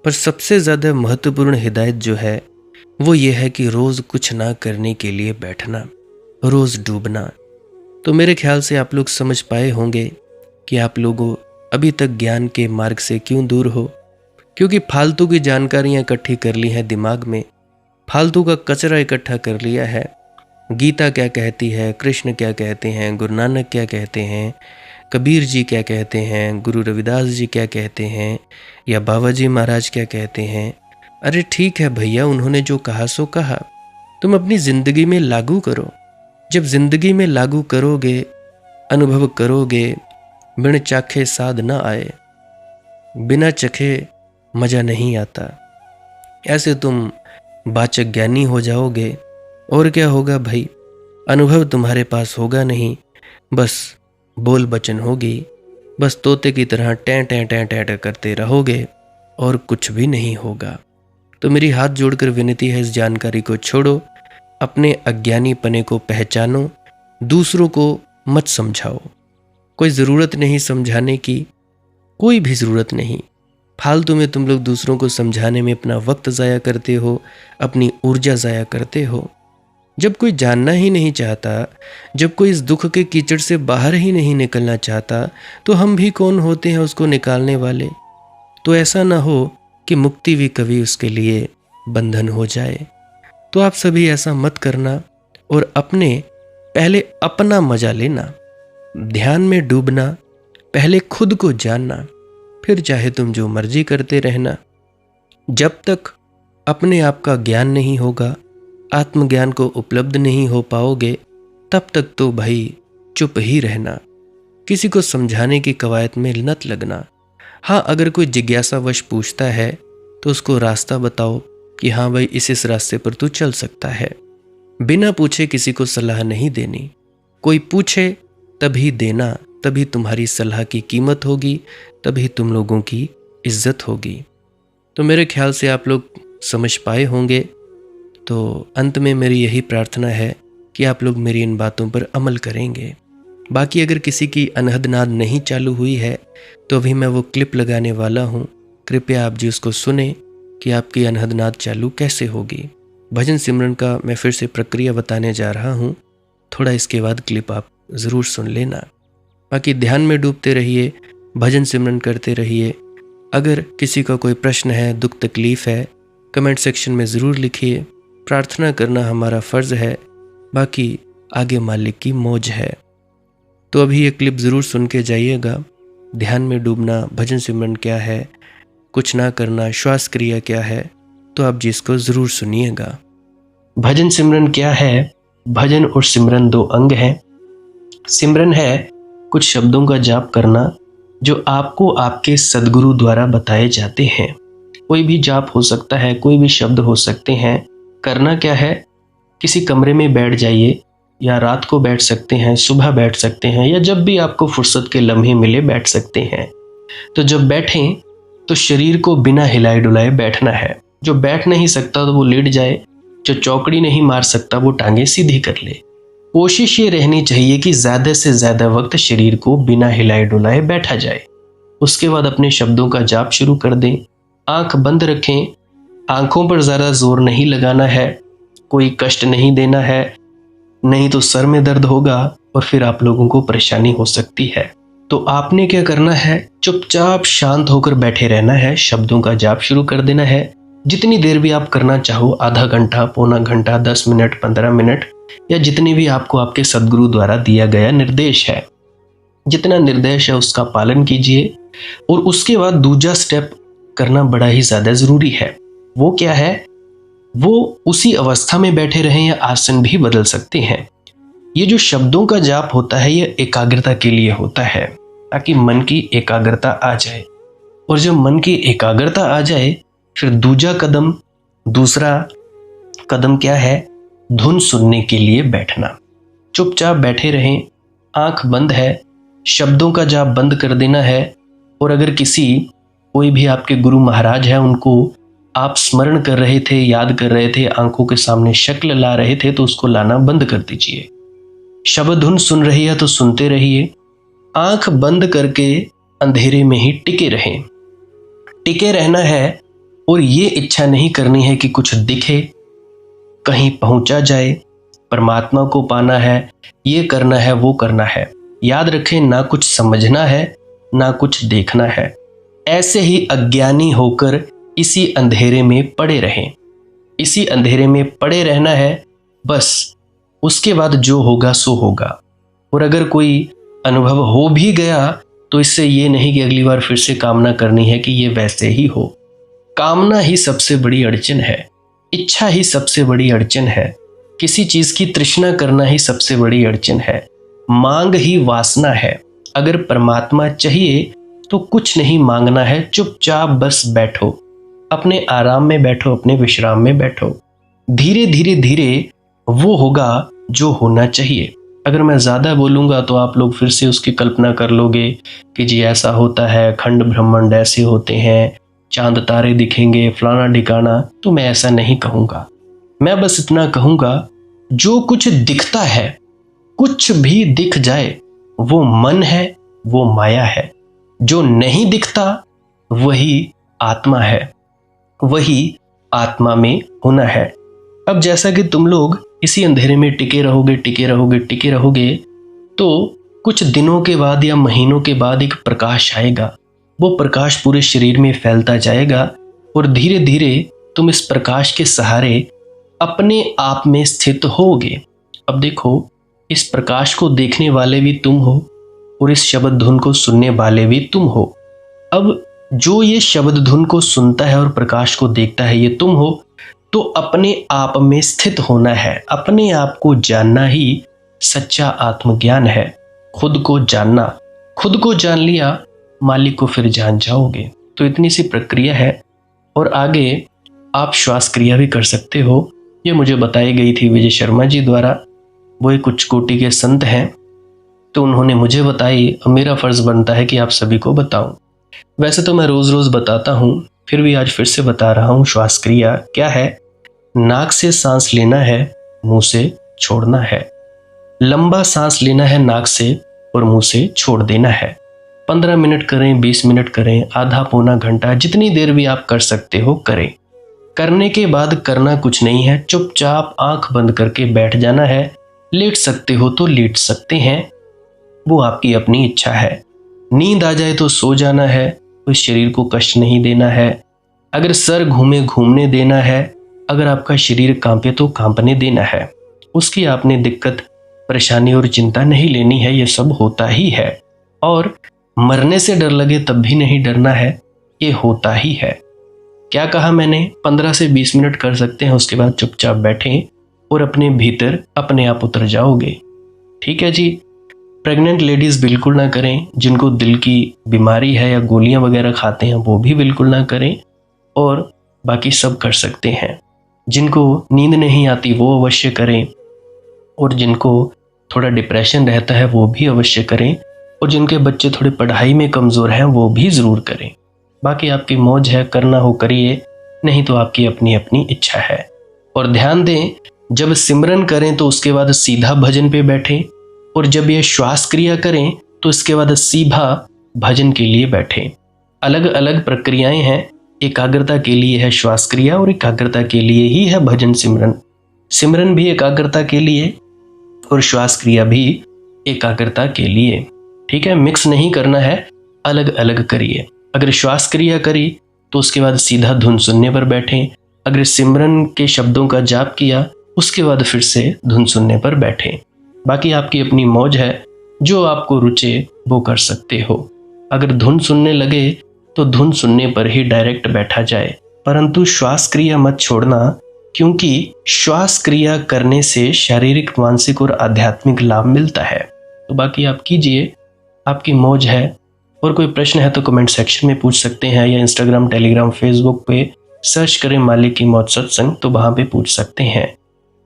पर सबसे ज़्यादा महत्वपूर्ण हिदायत जो है वो ये है कि रोज़ कुछ ना करने के लिए बैठना, रोज़ डूबना। तो मेरे ख्याल से आप लोग समझ पाए होंगे कि आप लोगों अभी तक ज्ञान के मार्ग से क्यों दूर हो। क्योंकि फालतू की जानकारियाँ इकट्ठी कर ली हैं दिमाग में, फालतू का कचरा इकट्ठा कर लिया है। गीता क्या कहती है, कृष्ण क्या कहते हैं, गुरु नानक क्या कहते हैं, कबीर जी क्या कहते हैं, गुरु रविदास जी क्या कहते हैं, या बाबा जी महाराज क्या कहते हैं। अरे ठीक है भैया, उन्होंने जो कहा सो कहा, तुम अपनी ज़िंदगी में लागू करो। जब ज़िंदगी में लागू करोगे, अनुभव करोगे, बिन चाखे साध न आए, बिना चखे मज़ा नहीं आता। ऐसे तुम वाचक ज्ञानी हो जाओगे। और क्या होगा भाई, अनुभव तुम्हारे पास होगा नहीं, बस बोल बचन होगी। बस तोते की तरह टें टें टें टें करते रहोगे और कुछ भी नहीं होगा। तो मेरी हाथ जोड़कर विनती है, इस जानकारी को छोड़ो, अपने अज्ञानीपने को पहचानो, दूसरों को मत समझाओ। कोई ज़रूरत नहीं समझाने की, कोई भी ज़रूरत नहीं। फालतू में तुम लोग दूसरों को समझाने में अपना वक्त ज़ाया करते हो, अपनी ऊर्जा ज़ाया करते हो। जब कोई जानना ही नहीं चाहता, जब कोई इस दुख के कीचड़ से बाहर ही नहीं निकलना चाहता, तो हम भी कौन होते हैं उसको निकालने वाले। तो ऐसा ना हो कि मुक्ति भी कभी उसके लिए बंधन हो जाए। तो आप सभी ऐसा मत करना और पहले अपना मजा लेना, ध्यान में डूबना, पहले खुद को जानना, फिर चाहे तुम जो मर्जी करते रहना। जब तक अपने आप का ज्ञान नहीं होगा, आत्मज्ञान को उपलब्ध नहीं हो पाओगे, तब तक तो भाई चुप ही रहना, किसी को समझाने की कवायद में मत लगना। हाँ, अगर कोई जिज्ञासावश पूछता है तो उसको रास्ता बताओ कि हाँ भाई, इस रास्ते पर तू चल सकता है। बिना पूछे किसी को सलाह नहीं देनी, कोई पूछे तभी देना, तभी तुम्हारी सलाह की कीमत होगी, तभी तुम लोगों की इज्जत होगी। तो मेरे ख्याल से आप लोग समझ पाए होंगे। तो अंत में मेरी यही प्रार्थना है कि आप लोग मेरी इन बातों पर अमल करेंगे। बाकी अगर किसी की अनहद नाद नहीं चालू हुई है तो अभी मैं वो क्लिप लगाने वाला हूँ, कृपया आप जी उसको सुने कि आपकी अनहद नाद चालू कैसे होगी। भजन सिमरन का मैं फिर से प्रक्रिया बताने जा रहा हूँ, थोड़ा इसके बाद क्लिप आप ज़रूर सुन लेना। बाकी ध्यान में डूबते रहिए, भजन सिमरन करते रहिए। अगर किसी का कोई प्रश्न है, दुख तकलीफ़ है, कमेंट सेक्शन में ज़रूर लिखिए। प्रार्थना करना हमारा फ़र्ज़ है, बाकी आगे मालिक की मौज है। तो अभी ये क्लिप ज़रूर सुन के जाइएगा। ध्यान में डूबना, भजन सिमरन क्या है, कुछ ना करना, श्वास क्रिया क्या है, तो आप जिसको ज़रूर सुनिएगा। भजन सिमरन क्या है? भजन और सिमरन दो अंग हैं। सिमरन है कुछ शब्दों का जाप करना जो आपको आपके सद्गुरु द्वारा बताए जाते हैं। कोई भी जाप हो सकता है, कोई भी शब्द हो सकते हैं। करना क्या है? किसी कमरे में बैठ जाइए, या रात को बैठ सकते हैं, सुबह बैठ सकते हैं, या जब भी आपको फुर्सत के लम्हे मिले बैठ सकते हैं। तो जब बैठें तो शरीर को बिना हिलाए डुलाए बैठना है। जो बैठ नहीं सकता तो वो लेट जाए, जो चौकड़ी नहीं मार सकता वो टांगे सीधी कर ले। कोशिश ये रहनी चाहिए कि ज़्यादा से ज़्यादा वक्त शरीर को बिना हिलाए डुलाए बैठा जाए। उसके बाद अपने शब्दों का जाप शुरू कर दें। आंख बंद रखें, आंखों पर ज़्यादा जोर नहीं लगाना है, कोई कष्ट नहीं देना है, नहीं तो सर में दर्द होगा और फिर आप लोगों को परेशानी हो सकती है। तो आपने क्या करना है? चुपचाप शांत होकर बैठे रहना है, शब्दों का जाप शुरू कर देना है। जितनी देर भी आप करना चाहो, आधा घंटा, पौना घंटा, 10 मिनट, 15 मिनट, या जितनी भी आपको आपके सद्गुरु द्वारा दिया गया निर्देश है, जितना निर्देश है उसका पालन कीजिए। और उसके बाद दूसरा स्टेप करना बड़ा ही ज़्यादा ज़रूरी है। वो क्या है? वो उसी अवस्था में बैठे रहें या आसन भी बदल सकते हैं। ये जो शब्दों का जाप होता है ये एकाग्रता के लिए होता है, ताकि मन की एकाग्रता आ जाए। और जब मन की एकाग्रता आ जाए फिर दूसरा कदम क्या है? धुन सुनने के लिए बैठना। चुपचाप बैठे रहें, आंख बंद है, शब्दों का जाप बंद कर देना है। और अगर कोई भी आपके गुरु महाराज है, उनको आप स्मरण कर रहे थे, याद कर रहे थे, आंखों के सामने शक्ल ला रहे थे, तो उसको लाना बंद कर दीजिए। शब्द धुन सुन रही है तो सुनते रहिए। आंख बंद करके अंधेरे में ही टिके रहें। टिके रहना है और ये इच्छा नहीं करनी है कि कुछ दिखे, कहीं पहुंचा जाए, परमात्मा को पाना है, ये करना है, वो करना है। याद रखें, ना कुछ समझना है, ना कुछ देखना है। ऐसे ही अज्ञानी होकर इसी अंधेरे में पड़े रहें। इसी अंधेरे में पड़े रहना है बस। उसके बाद जो होगा सो होगा। और अगर कोई अनुभव हो भी गया तो इससे ये नहीं कि अगली बार फिर से कामना करनी है कि ये वैसे ही हो। कामना ही सबसे बड़ी अड़चन है, इच्छा ही सबसे बड़ी अड़चन है, किसी चीज़ की तृष्णा करना ही सबसे बड़ी अड़चन है, मांग ही वासना है। अगर परमात्मा चाहिए तो कुछ नहीं मांगना है, चुपचाप बस बैठो, अपने आराम में बैठो, अपने विश्राम में बैठो। धीरे धीरे धीरे वो होगा जो होना चाहिए। अगर मैं ज़्यादा बोलूँगा तो आप लोग फिर से उसकी कल्पना कर लोगे कि जी ऐसा होता है, खंड ब्रह्मांड ऐसे होते हैं, चांद तारे दिखेंगे, फलाना ढिकाना, तो मैं ऐसा नहीं कहूँगा। मैं बस इतना कहूँगा, जो कुछ दिखता है, कुछ भी दिख जाए, वो मन है, वो माया है। जो नहीं दिखता वही आत्मा है, वही आत्मा में होना है। अब जैसा कि तुम लोग इसी अंधेरे में टिके रहोगे, टिके रहोगे, टिके रहोगे, तो कुछ दिनों के बाद या महीनों के बाद एक प्रकाश आएगा। वो प्रकाश पूरे शरीर में फैलता जाएगा और धीरे धीरे तुम इस प्रकाश के सहारे अपने आप में स्थित होगे। अब देखो, इस प्रकाश को देखने वाले भी तुम हो और इस शब्द धुन को सुनने वाले भी तुम हो। अब जो ये शब्द धुन को सुनता है और प्रकाश को देखता है, ये तुम हो। तो अपने आप में स्थित होना है, अपने आप को जानना ही सच्चा आत्मज्ञान है। खुद को जानना, खुद को जान लिया, मालिक को फिर जान जाओगे। तो इतनी सी प्रक्रिया है। और आगे आप श्वास क्रिया भी कर सकते हो। ये मुझे बताई गई थी विजय शर्मा जी द्वारा। वो एक उच्च कोटि के संत हैं, तो उन्होंने मुझे बताई, और मेरा फर्ज बनता है कि आप सभी को बताऊं। वैसे तो मैं रोज रोज बताता हूं, फिर भी आज फिर से बता रहा हूं। श्वास क्रिया क्या है? नाक से सांस लेना है, मुंह से छोड़ना है। लंबा सांस लेना है नाक से और मुंह से छोड़ देना है। 15 मिनट करें, 20 मिनट करें, आधा पौना घंटा, जितनी देर भी आप कर सकते हो करें। करने के बाद करना कुछ नहीं है, चुपचाप आंख बंद करके बैठ जाना है। लेट सकते हो तो लेट सकते हैं, वो आपकी अपनी इच्छा है। नींद आ जाए तो सो जाना है, कोई शरीर को कष्ट नहीं देना है। अगर सर घूमे घूमने देना है, अगर आपका शरीर कांपे तो कांपने देना है। उसकी आपने दिक्कत, परेशानी और चिंता नहीं लेनी है, ये सब होता ही है। और मरने से डर लगे तब भी नहीं डरना है, ये होता ही है। क्या कहा मैंने? 15 से 20 मिनट कर सकते हैं, उसके बाद चुपचाप बैठें और अपने भीतर अपने आप उतर जाओगे। ठीक है जी। प्रेग्नेंट लेडीज़ बिल्कुल ना करें, जिनको दिल की बीमारी है या गोलियां वगैरह खाते हैं वो भी बिल्कुल ना करें, और बाकी सब कर सकते हैं। जिनको नींद नहीं आती वो अवश्य करें, और जिनको थोड़ा डिप्रेशन रहता है वो भी अवश्य करें, और जिनके बच्चे थोड़े पढ़ाई में कमज़ोर हैं वो भी ज़रूर करें। बाकी आपकी मौज है, करना हो करिए, नहीं तो आपकी अपनी अपनी इच्छा है। और ध्यान दें, जब सिमरन करें तो उसके बाद सीधा भजन पे बैठें, और जब ये श्वास क्रिया करें तो इसके बाद सीधा भजन के लिए बैठें। अलग अलग प्रक्रियाएं हैं। एकाग्रता के लिए है श्वास क्रिया और एकाग्रता के लिए ही है भजन सिमरन। सिमरन भी एकाग्रता के लिए और श्वास क्रिया भी एकाग्रता के लिए। ठीक है, मिक्स नहीं करना है, अलग अलग करिए। अगर श्वास क्रिया करी तो उसके बाद सीधा धुन सुनने पर बैठें। अगर सिमरन के शब्दों का जाप किया उसके बाद फिर से धुन सुनने पर बैठें। बाकी आपकी अपनी मौज है, जो आपको रुचे वो कर सकते हो। अगर धुन सुनने लगे तो धुन सुनने पर ही डायरेक्ट बैठा जाए, परंतु श्वास क्रिया मत छोड़ना, क्योंकि श्वास क्रिया करने से शारीरिक, मानसिक और आध्यात्मिक लाभ मिलता है। तो बाकी आप कीजिए, आपकी मौज है। और कोई प्रश्न है तो कमेंट सेक्शन में पूछ सकते हैं, या इंस्टाग्राम, टेलीग्राम, फेसबुक पे सर्च करें मालिक की मौज सत्संग, तो वहाँ पे पूछ सकते हैं।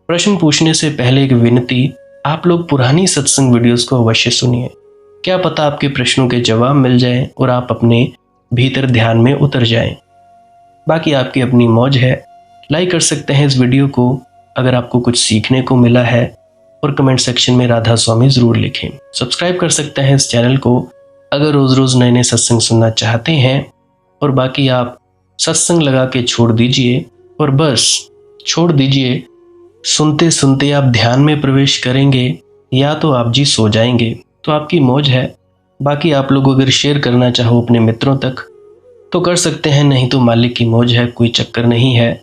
प्रश्न पूछने से पहले एक विनती, आप लोग पुरानी सत्संग वीडियोस को अवश्य सुनिए। क्या पता आपके प्रश्नों के जवाब मिल जाएं और आप अपने भीतर ध्यान में उतर जाएं। बाकी आपकी अपनी मौज है। लाइक कर सकते हैं इस वीडियो को अगर आपको कुछ सीखने को मिला है, और कमेंट सेक्शन में राधा स्वामी ज़रूर लिखें। सब्सक्राइब कर सकते हैं इस चैनल को अगर रोज़ रोज़ नए नए सत्संग सुनना चाहते हैं। और बाकी आप सत्संग लगा के छोड़ दीजिए, और बस छोड़ दीजिए। सुनते सुनते आप ध्यान में प्रवेश करेंगे या तो आप जी सो जाएंगे, तो आपकी मौज है। बाकी आप लोग अगर शेयर करना चाहो अपने मित्रों तक तो कर सकते हैं, नहीं तो मालिक की मौज है, कोई चक्कर नहीं है।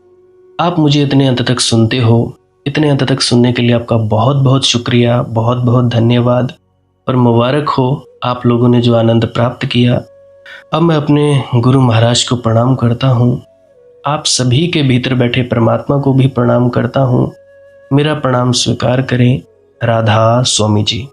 आप मुझे इतने अंत तक सुनते हो, इतने अंत तक सुनने के लिए आपका बहुत बहुत शुक्रिया, बहुत बहुत धन्यवाद। और मुबारक हो आप लोगों ने जो आनंद प्राप्त किया। अब मैं अपने गुरु महाराज को प्रणाम करता हूँ। आप सभी के भीतर बैठे परमात्मा को भी प्रणाम करता हूँ। मेरा प्रणाम स्वीकार करें। राधा स्वामी जी।